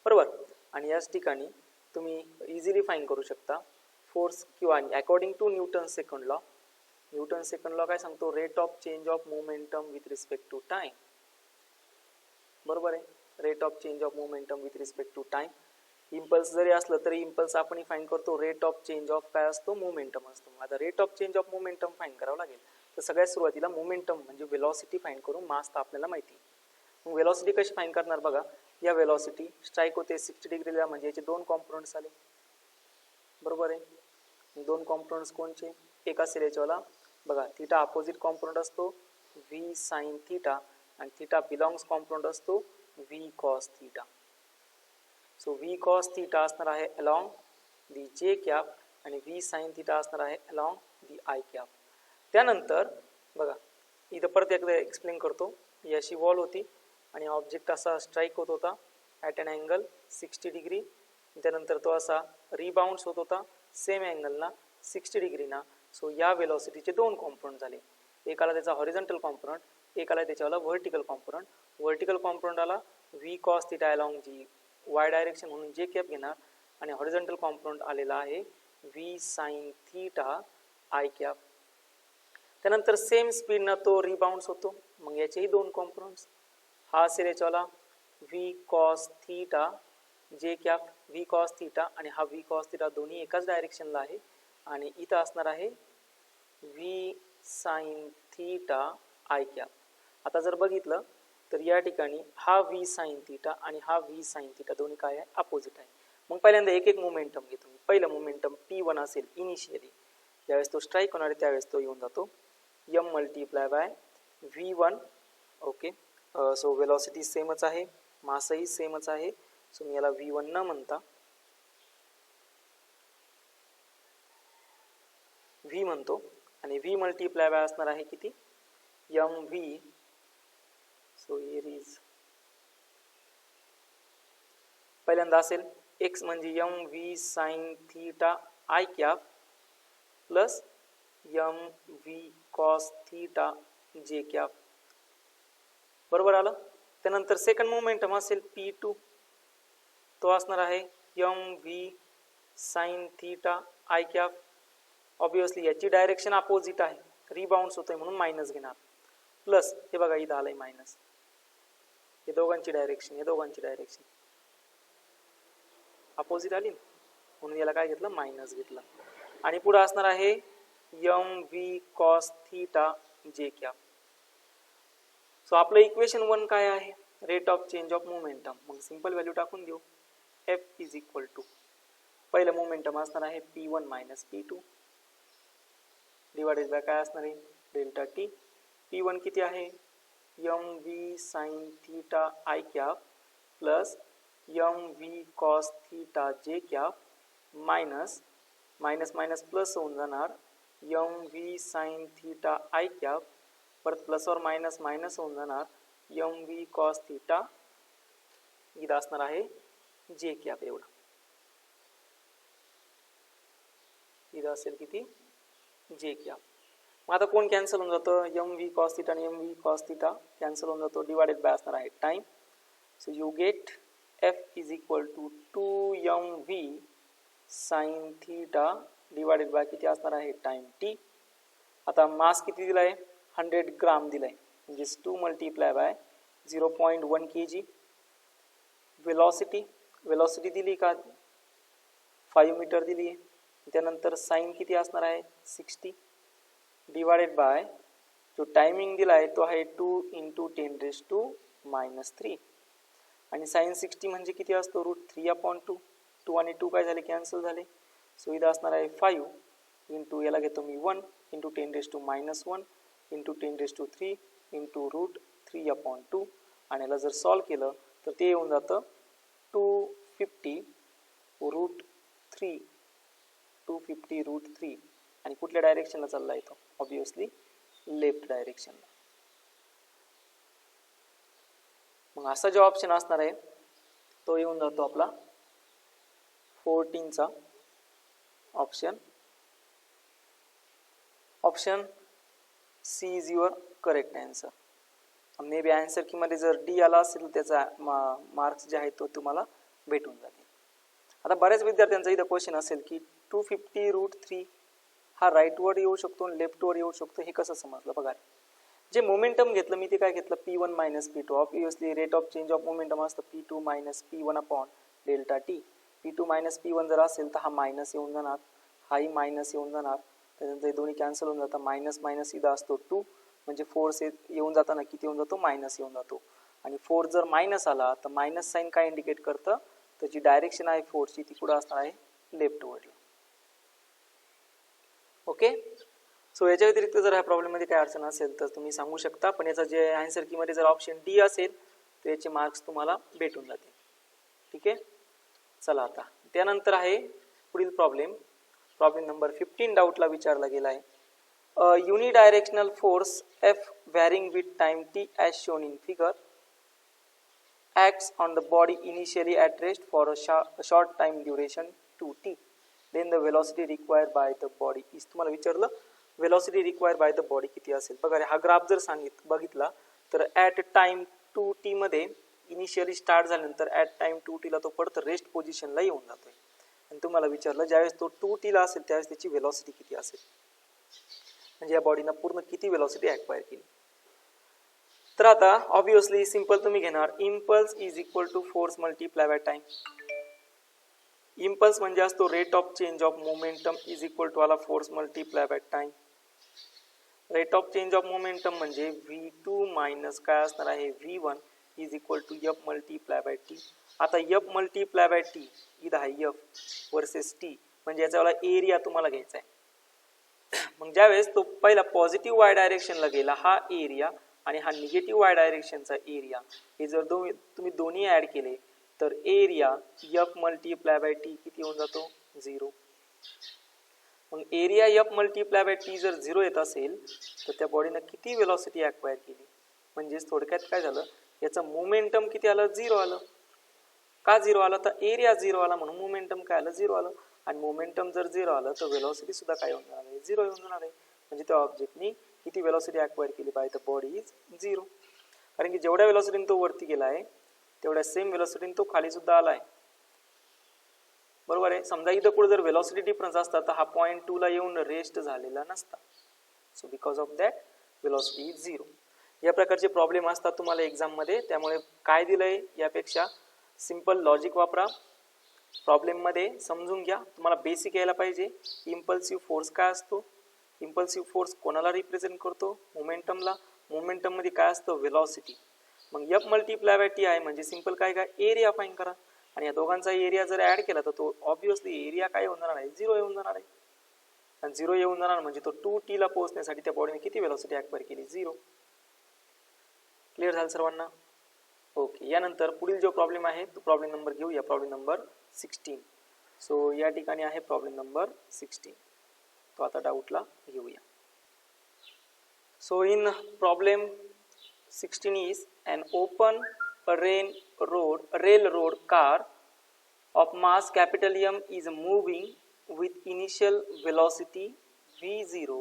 [SPEAKER 1] बरोबर. आणि याच ठिकाणी तुम्ही इझिली फाइंड करू शकता फोर्स किंवा according to Newton second law. Newton second law काय सांगतो? Rate of change of momentum with respect to time. बरोबर आहे, rate of change of momentum with respect to time. Impulse जरी असलं तरी इम्पल्स आपण फाइंड करतो रेट ऑफ चेंज ऑफ काय असतो? मोमेंटम असतो. आता rate of change of momentum find करावं लागेल. तर सगळ्यात सुरुवातीला मोमेंटम म्हणजे वेलॉसिटी फाइंड करू. मास तर आपल्याला माहिती. मग वेलॉसिटी कशी फाइंड करणार बघा. या वेलॉसिटी स्ट्राईक होते 60 डिग्रीला, म्हणजे याचे दोन कॉम्पोनंट्स आले, बरोबर आहे. दोन कॉम्पोनंट्स कोणचे, एक असेल याच्यावाला बघा थिटा अपोजिट कॉम्पोनंट असतो व्ही साइन थिटा आणि थिटा बिलॉंग्स कॉम्पोनंट असतो V cos theta. So V cos theta असणार आहे अलॉंग दी जे कॅप आणि व्ही साइन थिटा असणार आहे अलॉंग दी आय कॅप. त्यानंतर बघा इथं परत एकदा एक्सप्लेन करतो. ही अशी वॉल होती आणि ऑब्जेक्ट असा स्ट्राईक होत होता ॲट अन अँगल 60 डिग्री. त्यानंतर तो असा रिबाउंड्स होत होता सेम अँगलना 60 डिग्रीना. सो या वेलॉसिटीचे दोन कॉम्पोनंट झाले. एक आला त्याचा हॉरिझॉन्टल कॉम्पोनंट, एक आला त्याच्यावाला व्हर्टिकल कॉम्पोनंट. व्हर्टिकल कॉम्पोनंट आला व्ही कॉस थिटा अलॉंग जी वाय डायरेक्शन म्हणून जे कॅप घेणार आणि हॉरिझॉन्टल कॉम्पोनंट आलेला आहे v sine theta i cap. त्यानंतर सेम स्पीडनं तो रिबाउंड्स होतो. मग याचेही दोन कॉम्पोनंट्स, हा असेल याच्यावाला v cos theta j cap v cos theta आणि हा व्ही कॉस थिटा दोन्ही एकाच डायरेक्शनला आहे. आणि इथं असणार आहे v sine theta i cap. आता जर बघितलं तर या ठिकाणी हा व्ही साइन थिटा आणि हा व्ही साइन थिटा दोन्ही काय आहे, अपोजिट आहे. मग पहिल्यांदा एक एक मोमेंटम घेतो मी. पहिलं मोमेंटम P1 असेल इनिशियली, ज्यावेळेस तो स्ट्राईक होणार आहे त्यावेळेस तो येऊन जातो m multiply bye V1. Okay, so velocity सेमच आहे, मासही सेमच आहे. सो मी याला V1 न म्हणता V म्हणतो आणि V मल्टिप्लाय बाय असणार आहे किती mv. सो हिअर इज पहिल्यांदा असेल x म्हणजे mv sign theta i cap plus mv cos theta j cap. बरोबर आलं. त्यानंतर सेकंड मोमेंटम असेल P2, तो असणार आहे mv sign theta i cap. Obviously याची डायरेक्शन अपोजिट आहे, रिबाउंड्स होतोय म्हणून मायनस घेणार. प्लस हे बघा इथं आलंय मायनस, हे दोघांची डायरेक्शन हे दोघांची डायरेक्शन अपोजिट आली म्हणून याला काय घेतलं, मायनस घेतलं. आणि पुढे असणार आहे mv cos theta j cap. So आपलं इक्वेशन 1 काय आहे, rate of change of momentum. मग सिंपल व्हॅल्यू टाकून देऊ. F इज इक्वल टू पहिलं मोमेंटम असणार आहे P1 minus P2 divided by काय असणार आहे डेल्टा टी. P1 किती आहे mv sign theta i cap plus mv cos theta j cap minus minus minus plus होऊन जाणार mv sign theta i cap, परत प्लस और मायनस मायनस होऊन जाणार mv कॉस थिटा. इथं असणार आहे जे कॅप एवढं. इथं असेल किती जे कॅप. मग आता कोण कॅन्सल होऊन जातं, mv कॉस थिटा आणि mv कॉस थिटा कॅन्सल होऊन जातो, डिवाइडेड बाय असणार आहे time. So you get F is equal to 2mv sine theta divided by किती असणार आहे टाइम t. आता मास किती दिलाय 100 ग्राम दिलाय, म्हणजे 2 मल्टिप्लाय बाय 0.1 kg. वेलॉसिटी दिली का 5 मीटर दिली. त्यानंतर साइन किती असणार आहे 60 डिवाइडेड बाय जो टायमिंग दिला आहे तो आहे 2 × 10⁻³ आणि साइन 60 म्हणजे किती असतो √3/2. 2 आणि 2 काय झाले कॅन्सल झाले. सो इथं असणार आहे 5 × याला घेतो मी 1 × 10⁻⁻1 × 10⁻³ × √3/2 आणि याला जर सॉल्व केलं तर ते येऊन जातं 250 √3 आणि कुठल्या डायरेक्शनला चालला आहे तो ऑब्विसली लेफ्ट डायरेक्शनला. मग असा जो ऑप्शन असणार आहे तो येऊन जातो आपला 14चा option. Option C is your correct answer. Maybe answer key मध्ये जर डी आला असेल तर त्याचा मार्क्स जे आहे तो तुम्हाला भेटून जातील. आता बऱ्याच विद्यार्थ्यांचा इथं क्वेश्चन असेल की 250 √3 हा राईटवर येऊ शकतो आणि लेफ्टवर येऊ शकतो, हे कसं समजलं. बघा जे मोमेंटम घेतलं मी ते काय घेतलं P1 minus P2. Obviously rate of change of momentum असतं P2 minus P1 upon delta T. P2 minus P1 जर असेल तर हा मायनस येऊन जाणार, हाही मायनस येऊन जाणार, त्यानंतर दोन्ही कॅन्सल होऊन जातात. मायनस मायनस इथं असतो 2 म्हणजे फोर्स येऊन जाताना किती येऊन जातो मायनस येऊन जातो. आणि फोर्स जर मायनस आला तर मायनस साईन काय इंडिकेट करतं, तर जी डायरेक्शन आहे फोर्सची ती कुठं असणार आहे लेफ्टवरला. ओके. सो याच्या व्यतिरिक्त जर ह्या प्रॉब्लेममध्ये काय अडचण असेल तर तुम्ही सांगू शकता, पण याचा जे आन्सर कीमध्ये जर ऑप्शन डी असेल तर याचे मार्क्स तुम्हाला भेटून जातील. ठीक आहे. चला आता त्यानंतर आहे पुढील प्रॉब्लेम नंबर 15 डाऊटला विचारला गेला आहे. Unidirectional force F varying with time t as shown in figure acts on the body initially at rest for a short time duration 2t. Then the velocity required by the body is. तुम्हाला विचारलं velocity required by the body किती असेल. बघा हा graph जर बघितला तर at time 2t मध्ये इनिशियली स्टार्ट झाल्यानंतर ॲट टाइम 2t ला तो परत रेस्ट पोझिशनला येऊन जातोय. आणि तुम्हाला विचारलं ज्यावेळेस तो 2t ला असेल त्यावेळेस त्याची वेलॉसिटी किती असेल, म्हणजे या बॉडीनं पूर्ण किती वेलॉसिटी ॲक्वायर केली. तर आता ऑब्विसली सिंपल तुम्ही घेणार impulse is equal to force multiply by time. Impulse म्हणजे असतो rate of change of momentum is equal to आला force multiply by time. Rate of change of momentum म्हणजे v2 मायनस काय असणार आहे v1 is equal to f multiply by t. आता f multiply by t इथं आहे f versus T, म्हणजे याचा वाला एरिया तुम्हाला घ्यायचा आहे. मग ज्यावेळेस तो पहिला पॉझिटिव्ह वाय डायरेक्शनला गेला हा एरिया आणि हा निगेटिव्ह वाय डायरेक्शनचा एरिया, हे जर तुम्ही दोन्ही ऍड केले तर area f multiply by T किती होऊन जातो 0. मग area f multiply by T जर 0 येत असेल तर त्या बॉडीनं किती वेलॉसिटी ॲक्वायर केली, म्हणजेच थोडक्यात काय झालं याचं मोमेंटम किती आलं 0 आलं. का 0 आलं तर एरिया 0 आला म्हणून मोमेंटम काय आलं 0 आलं. आणि मोमेंटम जर 0 आलं तर वेलॉसिटी सुद्धा काय होऊन जाणार आहे 0 येऊन जाणार आहे. म्हणजे त्या ऑब्जेक्टनी किती वेलॉसिटी ॲक्वायर केली बाय द बॉडी इज 0. कारण की जेवढ्या वेलॉसिटीने तो वरती गेला आहे तेवढ्या सेम वेलॉसिटीने तो खाली सुद्धा आला आहे. बरोबर आहे. समजा इथं पुढे जर वेलॉसिटी डिफरन्स असता तर हा पॉईंट 2 ला येऊन रेस्ट झालेला नसता. So because of that velocity is 0. या प्रकारचे प्रॉब्लेम असतात तुम्हाला एक्झाम मध्ये. त्यामुळे काय दिलंय यापेक्षा सिंपल लॉजिक वापरा, प्रॉब्लेम मध्ये समजून घ्या. तुम्हाला बेसिक यायला पाहिजे. इम्पल्सिव्ह फोर्स काय असतो, इम्पल्सिव्ह फोर्स कोणाला रिप्रेझेंट करतो, मोमेंटमला. मोमेंटम मध्ये काय असतं वेलॉसिटी. मग f मल्टिप्लाय बाय टी आहे म्हणजे सिंपल काय एरिया फाइंड करा. आणि या दोघांचा एरिया जर ऍड केला तर तो ऑब्विसली एरिया काय येऊन जाणार आहे 0 येऊन जाणार आहे. आणि 0 येऊन जाणार म्हणजे तो 2t ला पोहोचण्यासाठी त्या बॉडीने किती वेलॉसिटी ॲक्वायर केली 0. क्लिअर झालं सर्वांना. ओके. यानंतर पुढील जो प्रॉब्लेम आहे तो प्रॉब्लेम नंबर घेऊया, प्रॉब्लेम नंबर 16. सो या ठिकाणी आहे प्रॉब्लेम नंबर 16. तो आता डाऊटला घेऊया. So in problem 16 is an open railroad car of mass capital M is moving with initial velocity v0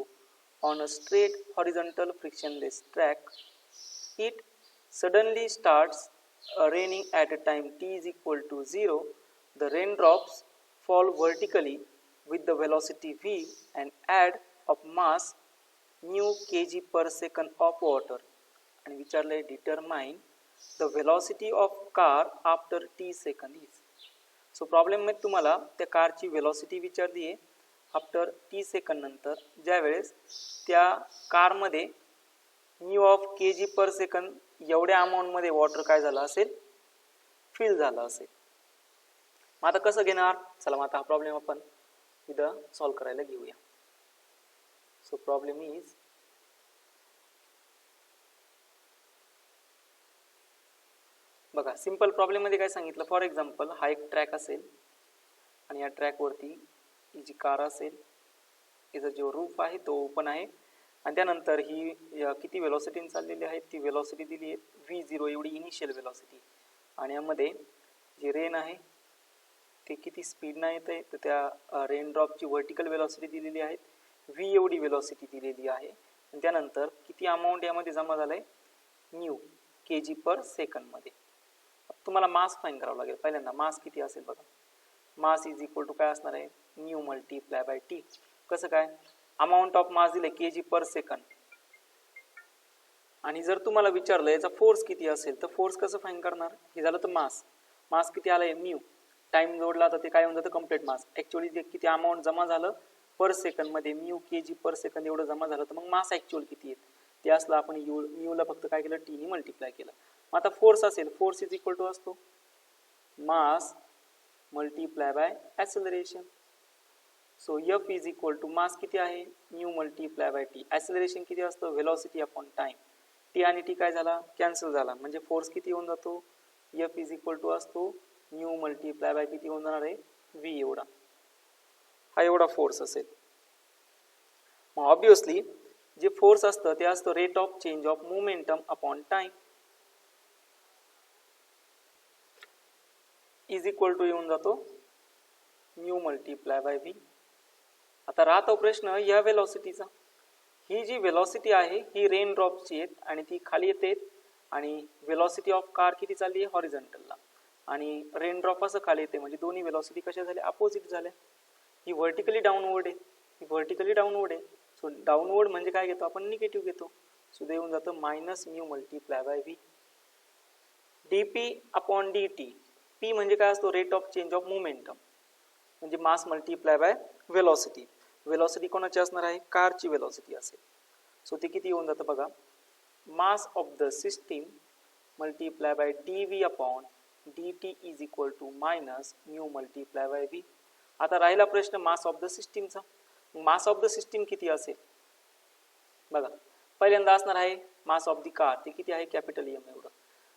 [SPEAKER 1] on a straight horizontal frictionless track. It suddenly starts raining at a time t is equal to 0. The raindrops fall vertically with the velocity v and add of mass mu kg per second of water. आणि विचारले determine the velocity of car after t second is. So problem मध्ये तुम्हाला त्या कारची velocity विचारली आहे after t second नंतर, ज्यावेळेस त्या कारमध्ये mu of k g per second एवढ्या अमाऊंटमध्ये वॉटर काय झालं असेल फिल झालं असेल. मग आता कसं घेणार, चला मग आता हा प्रॉब्लेम आपण इथं सॉल्व्ह करायला घेऊया. सो प्रॉब्लेम इज बघा सिंपल प्रॉब्लेम मध्ये काय सांगितलं, फॉर एक्झाम्पल हा एक ट्रॅक असेल आणि या ट्रॅकवरती ही जी कार असेल याचा जो रूफ आहे तो ओपन आहे आणि त्यानंतर ही किती वेलॉसिटीने चाललेली आहे ती वेलॉसिटी दिली आहे v0 एवढी इनिशियल वेलॉसिटी. आणि यामध्ये जे रेन आहे ते किती स्पीडने येत आहे तर त्या रेन ड्रॉपची व्हर्टिकल वेलॉसिटी दिलेली आहे v एवढी वेलॉसिटी दिलेली आहे. आणि त्यानंतर किती अमाऊंट यामध्ये जमा झालाय म्यू के जी पर सेकंड मध्ये. तुम्हाला मास फाइंड करावं लागेल. पहिल्यांदा मास किती असेल बघा, मास इज इक्वल टू काय असणार आहे म्यू मल्टिप्लाय बाय टी. कसं काय, अमाऊंट ऑफ मास दिले के जी पर सेकंड आणि जर तुम्हाला विचारलं याचा फोर्स किती असेल तर फोर्स कसं फाइंड करणार, हे झालं तर मास. मास किती आलाय म्यू, टाइम जोडला तर ते काय होऊन जातं कम्प्लीट मास. ऍक्च्युअली जे किती अमाऊंट जमा झालं पर सेकंड मध्ये म्यू के जी पर सेकंड एवढं जमा झालं तर मग मास ऍक्च्युअल किती आहे ते असलं आपण म्यूला फक्त काय केलं टी ने मल्टिप्लाय केलं. मग आता फोर्स असेल, फोर्स इज इक्वल टू असतो mass multiply by acceleration. So F is equal to mass किती आहे mu multiply by t. Acceleration किती असतं व्हेलॉसिटी अपॉन टाइम. टी आणि टी काय झाला कॅन्सल झाला म्हणजे फोर्स किती होऊन जातो एफ इज इक्वल टू असतो न्यू मल्टीप्लाय बाय किती होऊन जाणार आहे व्ही एवढा. हा एवढा फोर्स असेल. मग ऑब्विसली जे फोर्स असतं ते असतं rate of change of momentum upon time is equal to येऊन जातो न्यू मल्टीप्लाय बाय व्ही. आता राहतो प्रश्न या वेलॉसिटीचा. ही जी वेलॉसिटी आहे ही रेन ड्रॉपची आहे आणि ती खाली येते आणि वेलॉसिटी ऑफ कार किती चालली आहे हॉरिझॉन्टलला आणि रेन ड्रॉप असं खाली येते म्हणजे दोन्ही वेलॉसिटी कशा झाल्या अपोजिट झाल्या. ही व्हर्टिकली डाऊनवर्ड आहे ही व्हर्टिकली डाऊनवर्ड आहे. सो डाऊनवर्ड म्हणजे काय घेतो आपण निगेटिव्ह घेतो. सो ते येऊन जातं minus nu multiply by V. D P upon d T. P म्हणजे काय असतो rate of change of momentum म्हणजे मास मल्टीप्लाय बाय वेलॉसिटी. वेलॉसिटी कोणाची असणार आहे कारची वेलॉसिटी असेल. सो ते किती येऊन जातं बघा mass of the system multiply by d v upon d t is equal to minus nu multiply by v. आता राहिला प्रश्न मास ऑफ द सिस्टीमचा. मास ऑफ द सिस्टीम किती असेल बघा पहिल्यांदा असणार आहे मास ऑफ द कार ते किती आहे कॅपिटल एम एवढं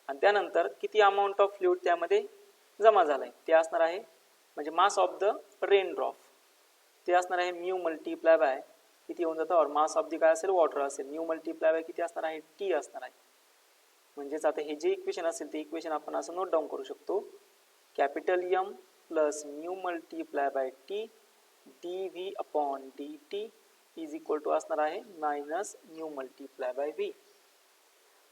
[SPEAKER 1] आणि त्यानंतर किती अमाऊंट ऑफ फ्लुइड त्यामध्ये जमा झालाय ते असणार आहे म्हणजे mass of the rain drop ते असणार आहे म्यू मल्टीप्लाय बाय किती होऊन जातं और मास ऑफ द काय असेल वॉटर असेल म्यू मल्टीप्लाय बाय किती असणार आहे टी असणार आहे. म्हणजेच आता हे जे इक्वेशन असेल ते इक्वेशन आपण असं नोट डाऊन करू शकतो capital M plus mu multiply by t d v upon d t is equal to असणार आहे minus nu multiply by v.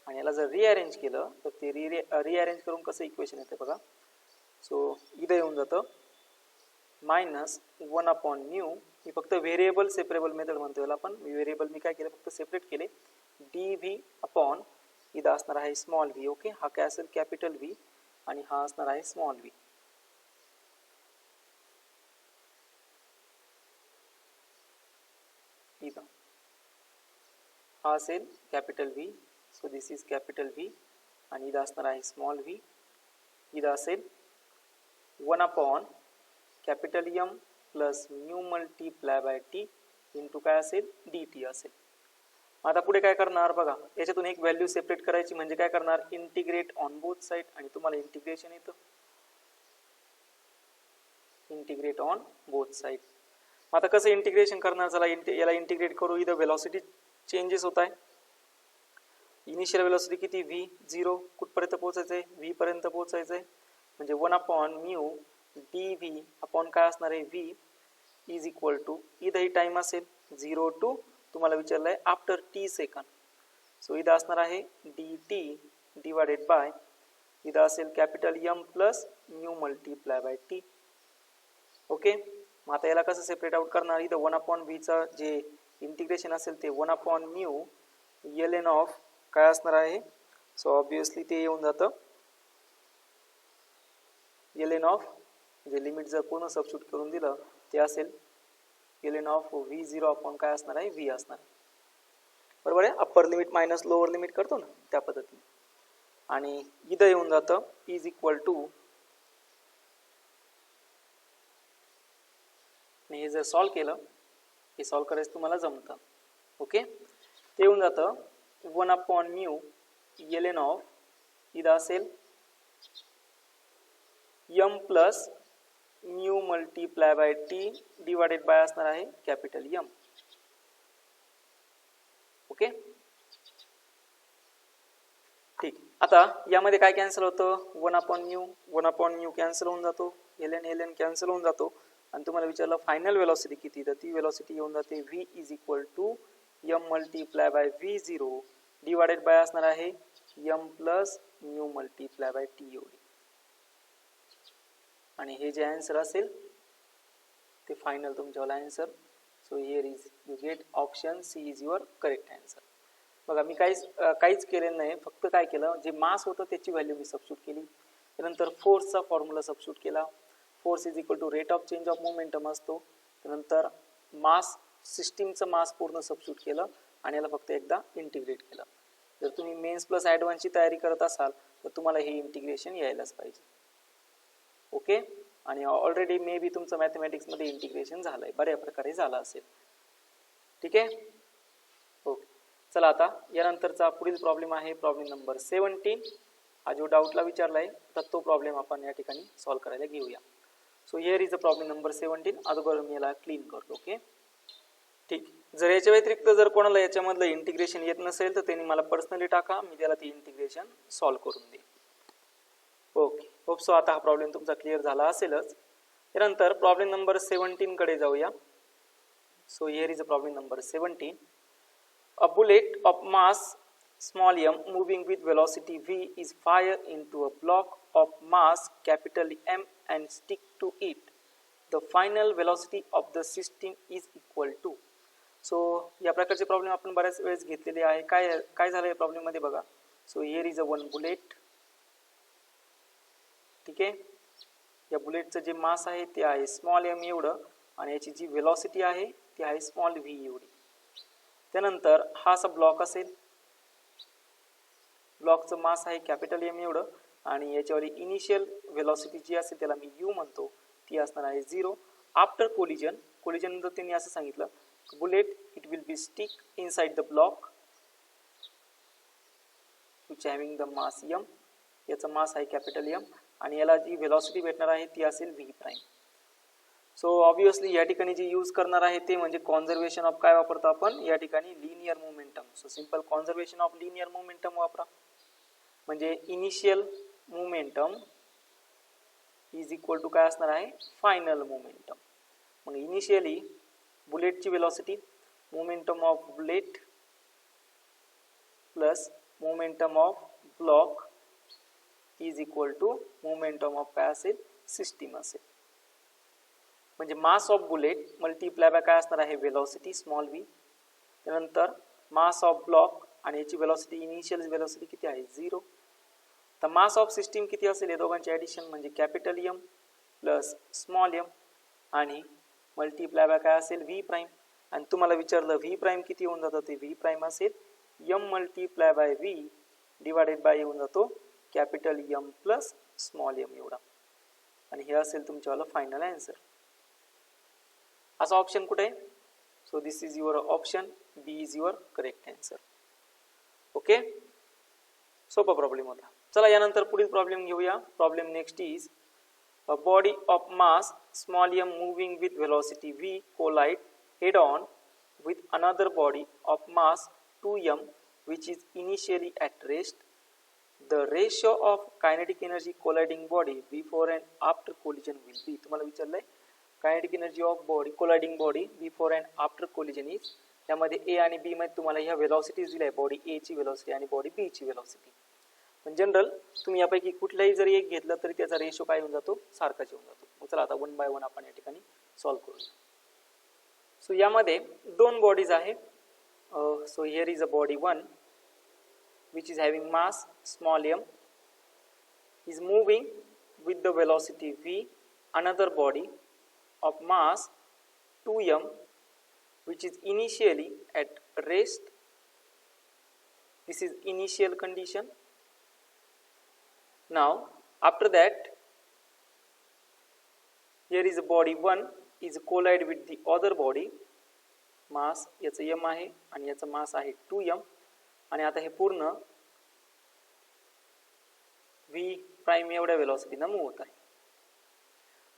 [SPEAKER 1] आणि याला जर रिअरेंज केलं तर ते रिअरेंज करून कसं इक्वेशन येतं बघा. सो इथं येऊन जातं मायनस वन अपॉन न्यू मी फक्त व्हेरिएबल सेपरेबल मेथड म्हणतो याला आपण व्हेरिएबल मी काय केलं फक्त सेपरेट केले डी व्ही अपॉन इथं असणार आहे स्मॉल व्ही. ओके हा काय असेल कॅपिटल व्ही आणि हा असणार आहे स्मॉल व्ही. इथं हा असेल capital V. So this is capital V आणि इथं असणार आहे स्मॉल व्ही. इथं असेल one upon capital M plus mu multiply by t into काय असेल डी टी असेल. आता पुढे काय करणार बघा याच्यातून एक व्हॅल्यू सेपरेट करायची म्हणजे काय करणार इंटिग्रेट ऑन बोथ साइड आणि तुम्हाला इंटिग्रेशन येतं इंटिग्रेट ऑन बोथ साइड. आता कसं इंटिग्रेशन करणार चला याला इंटिग्रेट करू. इथं वेलॉसिटी चेंजेस होत आहे. इनिशियल वेलॉसिटी किती व्ही 0 कुठपर्यंत पोहोचायचं आहे व्ही पर्यंत पोहोचायचं आहे म्हणजे one upon mu D v upon काय असणार आहे व्ही इज इक्वल टू इथं ही टाइम असेल 0 टू तुम्हाला विचारलं आहे आफ्टर टी सेकंड. सो इथं असणार आहे डी टी डिवायडेड बाय इथं असेल capital M plus mu multiply by t. Okay मग आता याला कसं सेपरेट आउट करणार इथं वन अपॉन व्हीचं जे इंटिग्रेशन असेल ते one upon mu l n of काय असणार आहे. सो ऑब्विसली ते येऊन जातं एल एन ऑफ म्हणजे लिमिट जर पूर्ण सबस्टिट्यूट करून दिलं ते असेल l n of v 0 upon काय असणार आहे व्ही असणार बरोबर आहे. Upper limit minus lower limit करतो ना त्या पद्धतीने. आणि इथं येऊन जातं इज इक्वल टू हे जर सॉल्व केलं हे सॉल्व करायचं तुम्हाला जमतं. ओके ते येऊन जातं one upon mu l n of इथं असेल m plus mu multiply by t divided by असणार आहे कॅपिटल एम. ओके ठीक. आता यामध्ये काय कॅन्सल होतं वन अपॉन म्यू कॅन्सल होऊन जातो एल एन कॅन्सल होऊन जातो आणि तुम्हाला विचारलं फायनल वेलॉसिटी किती तर ती वेलॉसिटी येऊन जाते v is equal to m multiply by v 0 divided by असणार आहे m plus mu multiply by t एवढी. आणि हे जे आन्सर असेल ते फायनल तुमच्यावाला answer. So here is you get option C is your correct answer. बघा मी काहीच केलेलं नाही फक्त काय केलं जे मास होतं त्याची व्हॅल्यू मी सबस्टिट्यूट केली. त्यानंतर फोर्सचा फॉर्म्युला सबस्टिट्यूट केला. Force is equal to rate of change of momentum असतो. त्यानंतर मास सिस्टीमचं मास पूर्ण सबस्टिट्यूट केलं आणि याला फक्त एकदा इंटिग्रेट केलं. जर तुम्ही मेन्स प्लस ॲडव्हान्सची तयारी करत असाल तर तुम्हाला हे इंटिग्रेशन यायलाच पाहिजे. ओके आणि ऑलरेडी मे बी तुमचं मॅथमॅटिक्समध्ये इंटिग्रेशन झालंय, बऱ्या प्रकारे झालं असेल. ठीक आहे, ओके. चला आता यानंतरचा पुढील प्रॉब्लेम आहे प्रॉब्लेम नंबर 17. हा जो डाऊटला विचारला आहे तर तो प्रॉब्लेम आपण या ठिकाणी सॉल्व्ह करायला घेऊया. So here is a problem number 17. अगोदर मी याला क्लीन करतो. ओके, ठीक. जर याच्या व्यतिरिक्त जर कोणाला याच्यामधलं इंटिग्रेशन येत नसेल तर त्यांनी मला पर्सनली टाका, मी त्याला ती इंटिग्रेशन सॉल्व्ह करून देईन. ओके, होप सो आता हा प्रॉब्लेम तुमचा क्लिअर झाला असेलच. त्यानंतर प्रॉब्लेम नंबर 17 कडे जाऊया. So here is a problem number 17. A bullet of mass small m moving with velocity v is fired into a block of mass capital M and stick to it. The final velocity of the system is equal to. So या प्रकारचे problem आपण बऱ्याच वेळेस घेतलेले आहे. काय झालं या प्रॉब्लेम मध्ये बघा. So here is a one bullet. ठीक आहे, या बुलेटचं जे मास आहे ते आहे स्मॉल एम एवढं आणि याची जी वेलॉसिटी आहे ती आहे स्मॉल व्ही एवढी. त्यानंतर हा असा ब्लॉक असेल, ब्लॉकचं मास आहे कॅपिटल एम एवढं आणि याच्यावरील इनिशियल वेलॉसिटी जी असेल त्याला मी यू म्हणतो, ती असणार आहे 0. आफ्टर कोलिजन, कोलिजन नंतर त्यांनी असं सांगितलं bullet it will be stick inside the block which having the mass m. याचा मास आहे कॅपिटल एम आणि याला जी वेलॉसिटी भेटणार आहे ती असेल व्ही प्राईम. सो ऑब्विसली या ठिकाणी जे यूज करणार आहे ते म्हणजे कॉन्झर्वेशन ऑफ काय वापरतो आपण या ठिकाणी linear momentum. So simple conservation of linear momentum वापरा. म्हणजे initial momentum is equal to काय असणार आहे फायनल मोमेंटम. मग इनिशियली बुलेटची velocity momentum of bullet plus momentum of block is equal to momentum of काय असेल सिस्टीम असेल. म्हणजे mass of bullet multiply by काय असणार आहे वेलॉसिटी स्मॉल व्ही. त्यानंतर मास ऑफ ब्लॉक आणि याची वेलॉसिटी इनिशियल वेलॉसिटी किती आहे 0. तर मास ऑफ सिस्टीम किती असेल या दोघांचे ॲडिशन म्हणजे capital M plus small m आणि मल्टिप्लाय बाय काय असेल व्ही प्राईम. आणि तुम्हाला विचारलं व्ही प्राईम किती होऊन जातं ते व्ही प्राईम असेल m multiply by v divided by येऊन जातो capital M plus small m एवढा. आणि हे असेल तुमच्यावाला फायनल आन्सर. असा ऑप्शन कुठे आहे. So this is your option B is your correct answer. Okay, सोपा प्रॉब्लेम होता. चला यानंतर पुढील प्रॉब्लेम घेऊया. Problem next is a body of mass small m moving with velocity v collide head on with another body of mass 2m which is initially at rest. The ratio of kinetic energy colliding body before and after collision will be. तुम्हाला विचारलंय kinetic energy of body colliding body before and after collision is. त्यामध्ये A आणि बी मध्ये तुम्हाला ह्या वेलॉसिटीज दिल्या आहे, body ए ची वेलॉसिटी आणि बॉडी बी ची वेलॉसिटी. पण जनरल तुम्ही यापैकी कुठलाही जरी एक घेतलं तरी त्याचा रेशो काय होऊन जातो सारखाच येऊन जातो. मग चला आता वन बाय वन आपण या ठिकाणी सॉल्व्ह करूया. सो यामध्ये दोन बॉडीज आहे. So here is a body 1 which is having mass small m is moving with the velocity v. Another body of mass 2m which is initially at rest. This is initial condition. Now after that here is a body 1 is collide with the other body. mass याचा m आहे आणि याचा mass आहे 2m. आणि आता हे पूर्ण V prime एवढ्या वेलॉसिटीनं मूव्ह होत आहे.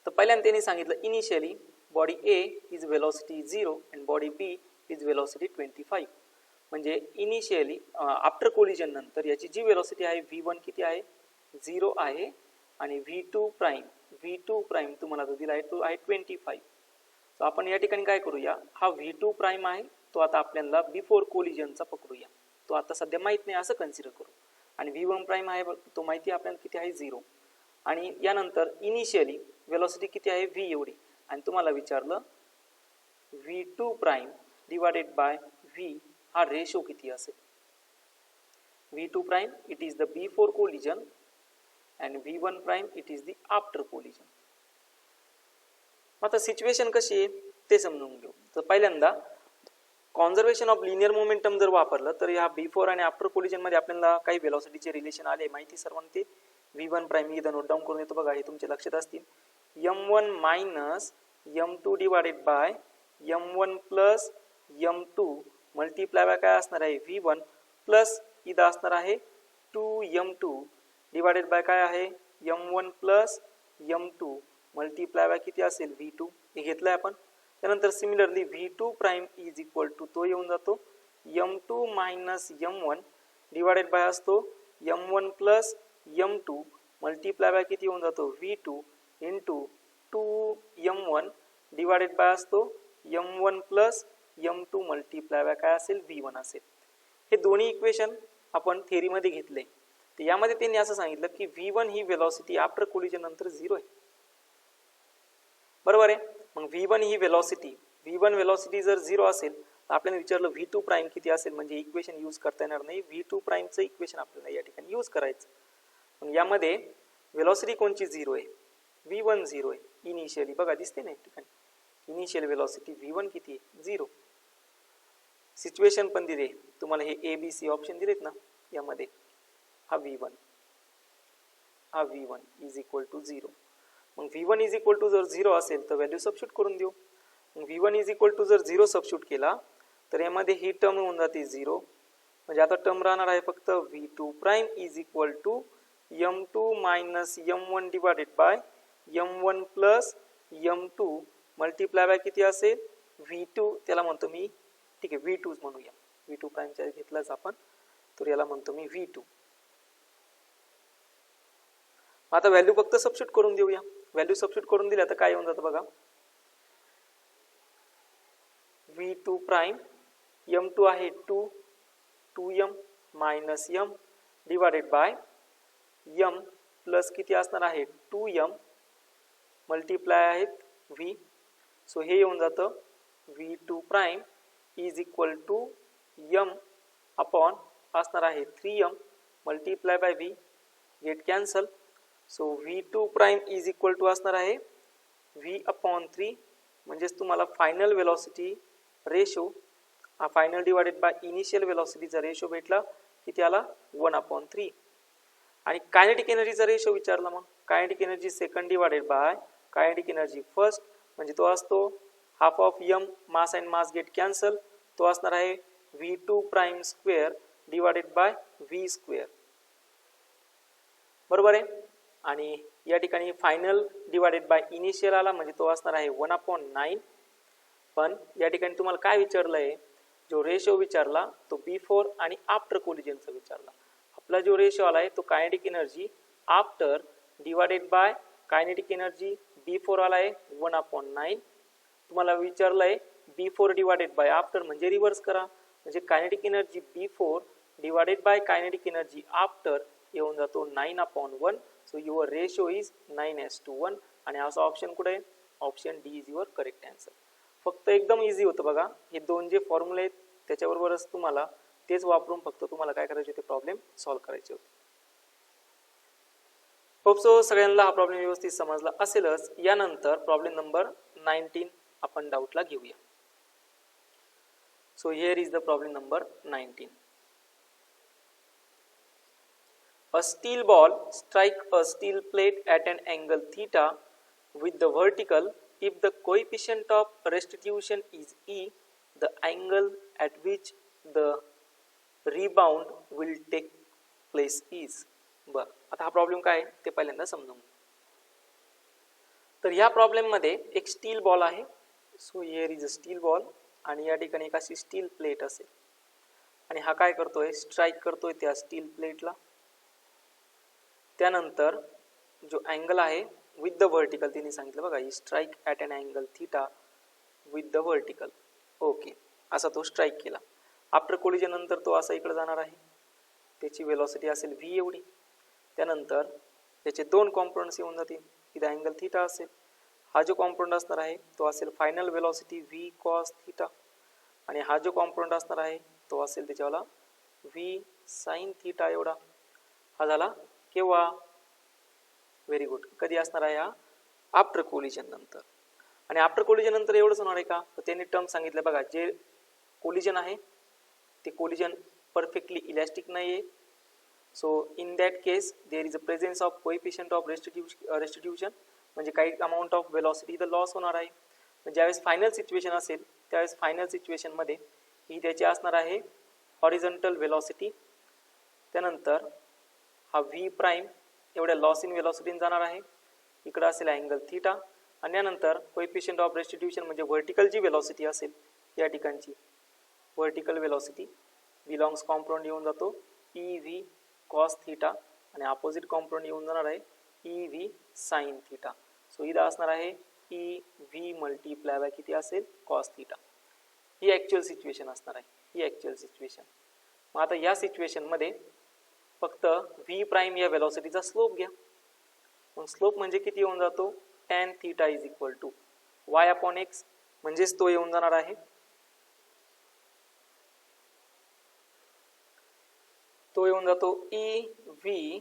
[SPEAKER 1] तर पहिल्यांदा त्यांनी सांगितलं initially body A is velocity 0 and body B is velocity 25. म्हणजे इनिशियली आफ्टर कोलिजन नंतर याची जी वेलॉसिटी आहे v1 किती आहे 0 आहे आणि v2 प्राईम तुम्हाला तो दिला आहे तो आहे 25. तर आपण या ठिकाणी काय करूया, हा v2 प्राईम आहे तो आता आपल्याला बिफोर कोलिजनचा पकडूया. तो आता सध्या माहित नाही असं कन्सिडर करू. आणि v1 प्राईम आहे तो माहिती आपल्याला किती आहे 0. आणि यानंतर इनिशियली वेलॉसिटी किती आहे v एवढी आणि तुम्हाला विचारलं v2 prime divided by v हा रेशो किती असेल. v2 prime it is the before collision and v1 prime it is the after collision. आता सिच्युएशन कशी आहे ते समजून घेऊ. तर पहिल्यांदा कॉन्झर्वेशन ऑफ लिनियर मोमेंटम जर वापरलं तर या बिफोर आणि आफ्टर कोलिजन मध्ये आपल्याला काही वेलॉसिटीचे रिलेशन आले माहिती सर्वांना. ते v1 प्राईम इथं नोट डाऊन करून येतो बघा, हे तुमच्या लक्षात असतील. m1 minus m2 divided by m1 plus m2 multiply by काय असणार आहे v1 प्लस इथं असणार आहे 2m2 डिवायडेड बाय काय आहे m1 plus m2 multiply by किती असेल v2 हे घेतलंय आपण. त्यानंतर similarly v2 prime is equal to तो येऊन जातो m2 minus m1 divided bye असतो m1 plus m2 multiply by किती येऊन जातो v2 into 2m1 divided by असतो m1 plus m2 multiply by काय असेल v1 असेल. हे दोन्ही इक्वेशन आपण थेअरीमध्ये घेतले. तर यामध्ये त्यांनी असं सांगितलं की v1 ही वेलॉसिटी आफ्टर कोलिजन नंतर 0 आहे. बरोबर आहे. मग v1 ही v1 वेलॉसिटी जर 0 असेल तर आपल्याला विचारलं v2 प्राइम किती असेल म्हणजे इक्वेशन यूज करता येणार नाही. v2 प्राइमचं इक्वेशन आपल्याला या ठिकाणी यूज करायचं. मग यामध्ये वेलॉसिटी कोणची 0 आहे v1 0 आहे इनिशियली. बघा दिसते ना या ठिकाणी इनिशियल वेलॉसिटी v1 किती आहे 0. सिच्युएशन पण दिले तुम्हाला हे ए बी सी ऑप्शन दिलेत ना यामध्ये हा v1 इज इक्वल टू 0. मग v1 इज इक्वल टू जर 0 असेल तर व्हॅल्यू सबस्टिट्यूट करून देऊ. मग v1 इज इक्वल टू जर 0 सबस्टिट्यूट केला तर यामध्ये ही टर्म होऊन जाते 0. म्हणजे आता टर्म राहणार आहे फक्त v2 prime is equal to m2 minus m1 divided by m1 plus m2 multiply by किती असेल v2 त्याला म्हणतो मी ठीक आहे v2 म्हणूया. v2 प्राइमच्या घेतलाच आपण तर याला म्हणतो मी v2. आता व्हॅल्यू फक्त सबस्टिट्यूट करून देऊया. व्हॅल्यू सबस्टिट्यूट करून दिल्या तर काय येऊन जातं बघा v2 प्राइम m2 आहे 2m minus m divided by m plus किती असणार आहे 2m मल्टिप्लाय आहेत v. सो हे येऊन जातं v2 prime is equal to m upon असणार आहे 3m multiply by v get cancel. So v2 prime is equal to असणार आहे v अपॉन 3 म्हणजेच तुम्हाला फायनल वेलॉसिटी रेशो हा फायनल डिवायडेड बाय इनिशियल वेलॉसिटीचा रेशो भेटला किती आला 1/3. आणि कायनेटिक एनर्जीचा रेशो विचारला. मग kinetic energy second divided by kinetic energy first म्हणजे तो असतो half of m mass and mass get cancel तो असणार आहे v2 prime square divided bye v square. बरोबर आहे. आणि या ठिकाणी फायनल डिवायडेड बाय इनिशियल आला म्हणजे तो असणार आहे 1/9. पण या ठिकाणी तुम्हाला काय विचारलंय जो रेशो विचारला तो बिफोर आणि आफ्टर कोलिजनचा विचारला. आपला जो रेशो आलाय तो kinetic energy after divided by kinetic energy before आलाय 1/9. तुम्हाला विचारलंय बिफोर डिवायडेड बाय आफ्टर म्हणजे रिव्हर्स करा म्हणजे kinetic energy before divided by kinetic energy after येऊन जातो 9/1. सो युअर रेशो इज 9:1 आणि असा ऑप्शन कुठे आहे option D is your correct answer. फक्त एकदम इझी होतं बघा हे दोन जे फॉर्म्युले आहेत त्याच्याबरोबरच तुम्हाला तेच वापरून फक्त तुम्हाला काय करायचे ते प्रॉब्लेम सॉल्व्ह करायचे होते. होप सो सगळ्यांना हा प्रॉब्लेम व्यवस्थित समजला असेलच. यानंतर प्रॉब्लेम नंबर 19 आपण डाऊटला घेऊया. So here is the problem number 19. A steel ball strike a steel plate at an angle theta with the vertical. If the coefficient of restitution is E, the angle at which the rebound will take place is. बरं आता हा problem काय आहे ते पहिल्यांदा समजून घेऊ. तर या प्रॉब्लेम मध्ये एक स्टील बॉल आहे. So here is a steel ball आणि या ठिकाणी एक अशी स्टील प्लेट असेल आणि हा काय करतोय स्ट्राइक करतोय त्या स्टील प्लेटला. त्यानंतर जो अँगल आहे विथ द व्हर्टिकल तिने सांगितलं बघा ही strike at an angle theta with the vertical. Okay असा तो स्ट्राइक केला. आफ्टर कोलिजन नंतर तो असा इकडे जाणार आहे. त्याची वेलॉसिटी असेल v एवढी. त्यानंतर त्याचे दोन कॉम्पोनंट्स येऊन जातील. इथं अँगल थिटा असेल. हा जो कॉम्पोनंट असणार आहे तो असेल final velocity v cos theta आणि हा जो कॉम्पोनंट असणार आहे तो असेल त्याच्यावाला v साइन थिटा एवढा. हा झाला केव्हा व्हेरी गुड कधी असणार आहे हा आफ्टर कोलिजन नंतर. आणि आफ्टर कोलिजन नंतर एवढंच होणार आहे का तर त्यांनी टर्म सांगितलं बघा जे कोलिजन आहे ते कोलिजन परफेक्टली इलास्टिक नाही आहे. So in that case there is a presence of coefficient of restitution म्हणजे काही अमाऊंट ऑफ वेलॉसिटी इथं लॉस होणार आहे. ज्यावेळेस फायनल सिच्युएशन असेल त्यावेळेस फायनल सिच्युएशनमध्ये ही त्याची असणार आहे हॉरिझॉन्टल वेलॉसिटी. त्यानंतर हा व्ही प्राईम एवढ्या लॉस इन वेलॉसिटीने जाणार आहे. इकडं असेल अँगल थीटा आणि यानंतर कोएफिशियंट ऑफ रेस्टिट्यूशन म्हणजे व्हर्टिकल जी वेलॉसिटी असेल या ठिकाणची व्हर्टिकल वेलॉसिटी बिलॉंग्स कॉम्पोनंट येऊन जातो ई व्ही कॉस थीटा आणि अपोजिट कॉम्पोनंट येऊन जाणार आहे E V sine theta. So इथं असणार आहे ई व्ही मल्टिप्लाय बाय किती असेल कॉस थीटा. ही ॲक्च्युअल सिच्युएशन असणार आहे, ही ॲक्च्युअल सिच्युएशन. मग आता या सिच्युएशनमध्ये फक्त व्ही प्राईम या वेलॉसिटीचा स्लोप घ्या. मग स्लोप म्हणजे किती येऊन जातो tan theta is equal to y upon x, म्हणजेच तो येऊन जाणार आहे तो येऊन जातो e v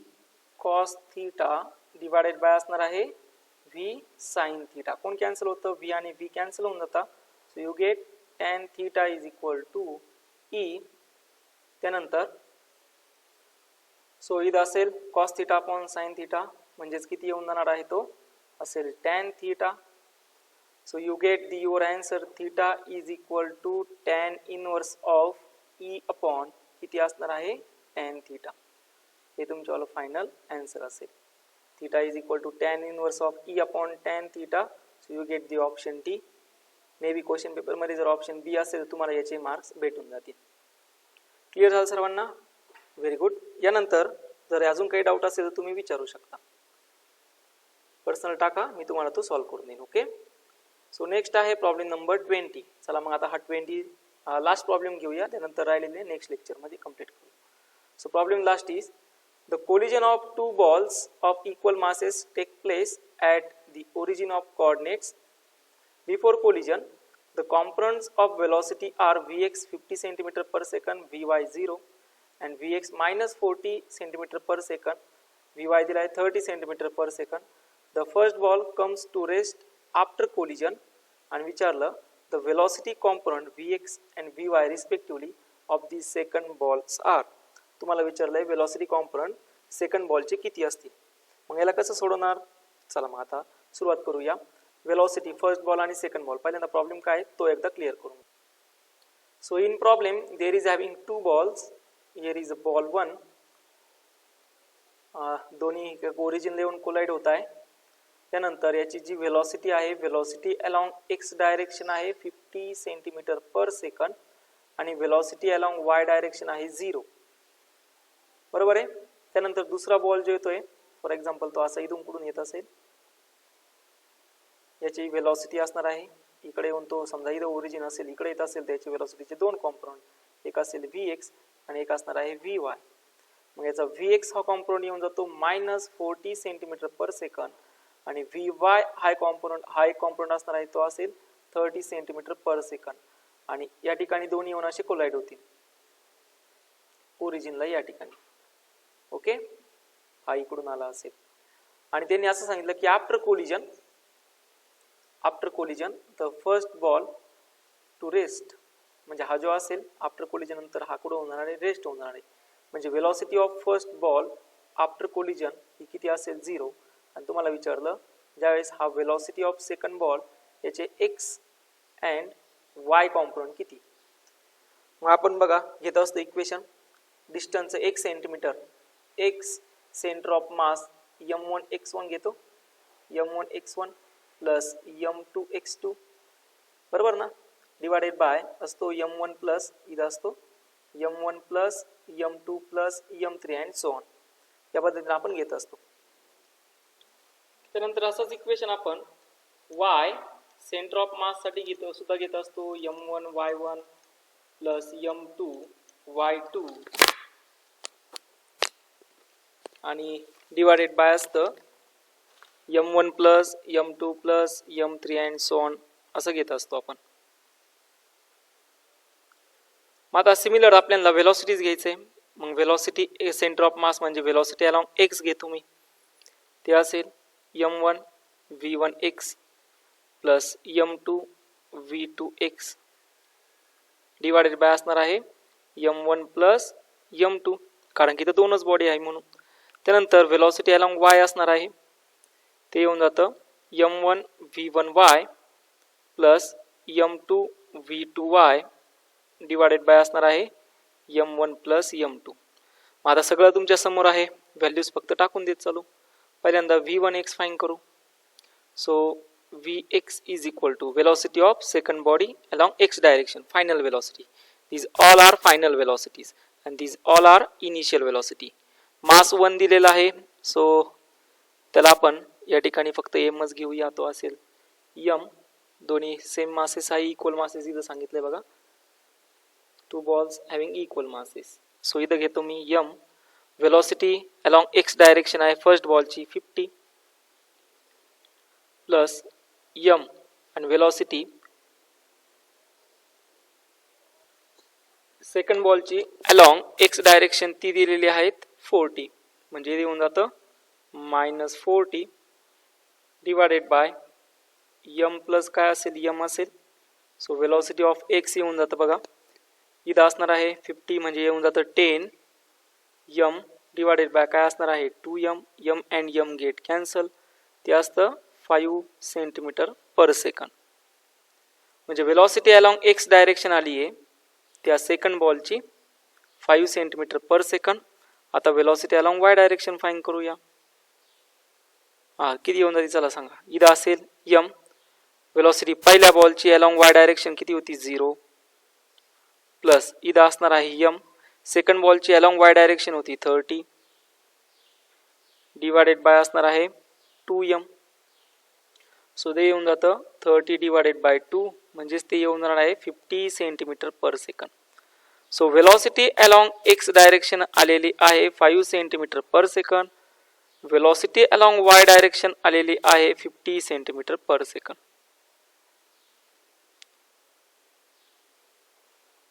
[SPEAKER 1] cos theta divided by असणार आहे व्ही साइन थीटा. कोण कॅन्सल होतं, व्ही आणि व्ही कॅन्सल होऊन जातात. So you get tan theta is equal to e. त्यानंतर सो इथं असेल cos theta upon sine theta, म्हणजेच किती येऊन जाणार आहे तो असेल tan theta. So you get the your answer theta is equal to tan inverse of e upon किती असणार आहे tan थीटा. हे तुमच्यावाला फायनल आन्सर असेल. Theta is equal to tan inverse of e upon tan theta. So you get the option D. Maybe question पेपरमध्ये जर option बी असेल तर तुम्हाला याचे मार्क्स भेटून जातील. क्लिअर झालं सर्वांना? Very good. यानंतर जर अजून काही डाऊट असेल तर तुम्ही विचारू शकता, पर्सनल टाका, मी तुम्हाला तो सॉल्व्ह करून देईन. ओके. सो नेक्स्ट आहे प्रॉब्लेम नंबर 20. चला मग आता हा 20 लास्ट प्रॉब्लेम घेऊया, त्यानंतर राहिलेले नेक्स्ट लेक्चरमध्ये कंप्लीट करू. So problem last is the collision of two balls of equal masses take place at the origin of coordinates. Before collision, the components of velocity are Vx 50 cm per second, Vy 0 and Vx minus 40 cm per second, Vy दिला आहे 30 cm per second. The first ball comes to rest after collision and विचारलं the velocity component Vx and Vy respectively of the second balls are. तुम्हाला विचारलंय velocity component second बॉलचे किती असतील. मग याला कसं सोडवणार? चला मग आता सुरुवात करूया. वेलॉसिटी फर्स्ट बॉल आणि सेकंड बॉल, पहिल्यांदा प्रॉब्लेम काय तो एकदा क्लिअर करू. So in problem there is having two balls. Here is a ball 1. दोन्ही ओरिजिन येऊन कोलाइड होत आहे. त्यानंतर याची जी वेलॉसिटी आहे वेलॉसिटी अलॉंग एक्स डायरेक्शन आहे 50 सेंटीमीटर पर सेकंड आणि वेलॉसिटी अलॉंग वाय डायरेक्शन आहे 0. बरोबर आहे. त्यानंतर दुसरा बॉल जो येतोय फॉर एक्झाम्पल तो असा इथून कुठून येत असेल, याची वेलॉसिटी असणार आहे इकडे येऊन तो समजा इथं ओरिजिन असेल इकडे येत असेल त्याची वेलॉसिटीचे दोन कॉम्पोनंट, एक असेल Vx आणि एक असणार आहे Vy. मग याचा Vx हा कॉम्पोनंट येऊन जातो -40 सेंटीमीटर पर सेकंड आणि Vy हा एक कॉम्पोनंट असणार आहे तो असेल 30 सेंटीमीटर पर सेकंड आणि या ठिकाणी दोन्ही येऊन असे कोलाइड होतील ओरिजिनला या ठिकाणी. ओके, हा इकडून आला असेल आणि त्यांनी असं सांगितलं की after collision the first ball to rest, म्हणजे हा जो असेल आफ्टर कोलिजन नंतर हा कुठं होणार आहे रेस्ट होणार आहे. म्हणजे velocity of first ball after collision ही किती असेल 0. आणि तुम्हाला विचारलं ज्यावेळेस हा वेलॉसिटी ऑफ सेकंड बॉल याचे एक्स अँड वाय कॉम्पोनंट किती. मग आपण बघा घेत असतो equation distance 1 centimetre, x centre of mass m1 x1 घेतो, m1 x1 plus m2 x2 बरोबर ना, डिवायडेड बाय असतो m1 प्लस इथं असतो m1 plus m2 plus m3 and so on. या पद्धतीने आपण घेत असतो. त्यानंतर असंच इक्वेशन आपण y सेंटर ऑफ मास साठी सुद्धा घेत असतो m1 y1 plus m2 y2 आणि डिवायडेड बाय असतं m1 plus m2 plus m3 and so on असं घेत असतो आपण. मग आता सिमिलर आपल्याला वेलॉसिटीज घ्यायचे. मग वेलॉसिटी सेंटर ऑफ मास म्हणजे वेलॉसिटी अलॉंग एक्स घेतो मी, ते असेल m1 v1 x plus m2 v2 x divided by असणार आहे m1 प्लस m2 कारण की इथं दोनच बॉडी आहे म्हणून. त्यानंतर वेलॉसिटी अलॉंग y असणार आहे ते येऊन जातं m1 v1y plus m2 v2y divided by असणार आहे m1 प्लस m2. मग आता सगळं तुमच्या समोर आहे, व्हॅल्यूज फक्त टाकून देत चालू. पहिल्यांदा v1x फाइंड करू. So vx is equal to velocity of second body along x direction, final velocity. These all are final velocities and these all are initial velocity. मास 1 दिलेला आहे, सो त्याला आपण या ठिकाणी फक्त m च घेऊया, तो असेल m. दोन्ही सेम मासेस आहे, इक्वल मासेस इथं सांगितले बघा, two balls having equal masses. So इथं घेतो मी m. Velocity along x direction आहे फर्स्ट बॉलची 50 प्लस m आणि वेलोसिटी सेकंड बॉलची अलॉंग x डायरेक्शन ती दिलेली आहेत 40, म्हणजे येऊन जातं -40 डिवायडेड बाय m प्लस काय असेल m असेल. सो वेलोसिटी ऑफ x येऊन जातं बघा, इथं असणार आहे 50 म्हणजे येऊन जातं 10 m डिवायडेड बाय काय असणार आहे 2m. m and m get cancel, ते असतं 5 सेंटीमीटर पर सेकंड. म्हणजे वेलोसिटी अलॉंग x डायरेक्शन आली आहे त्या सेकंड बॉलची 5 सेंटीमीटर पर सेकंड. आता velocity along y direction find करूया. किती येऊन जाते चला सांगा. इथं असेल m. वेलोसिटी पहिल्या बॉलची अलॉंग y डायरेक्शन किती होती 0 प्लस इथं असणार आहे m. सेकंड बॉलची अलॉंग y डायरेक्शन होती 30 डिवायडेड बाय असणार आहे 2m. सो ते येऊन जातं 30 डिवायडेड बाय 2, म्हणजेच ते येऊन जाणार आहे 50 centimetre per second. So velocity along x direction आलेली आहे 5 centimetre per second. Velocity along y direction आलेली आहे 50 सेंटीमीटर पर सेकंड.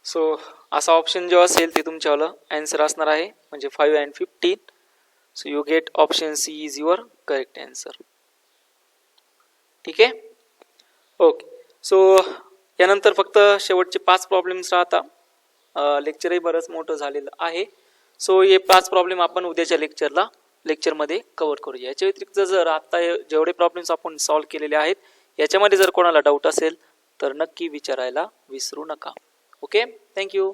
[SPEAKER 1] सो असा ऑप्शन जो असेल ते तुमच्यावाला आन्सर असणार आहे, म्हणजे 5 and 15. So you get option C is your correct answer. ठीक आहे, ओके. सो यानंतर फक्त शेवटचे 5 प्रॉब्लेम्स राहता. लेक्चरही बरंच मोठं झालेलं आहे. सो हे 5 प्रॉब्लेम आपण उद्याच्या लेक्चरमध्ये कव्हर करूया. याच्या व्यतिरिक्त जर आता जेवढे प्रॉब्लेम्स आपण सॉल्व्ह केलेले आहेत याच्यामध्ये जर कोणाला डाऊट असेल तर नक्की विचारायला विसरू नका. Okay, thank you.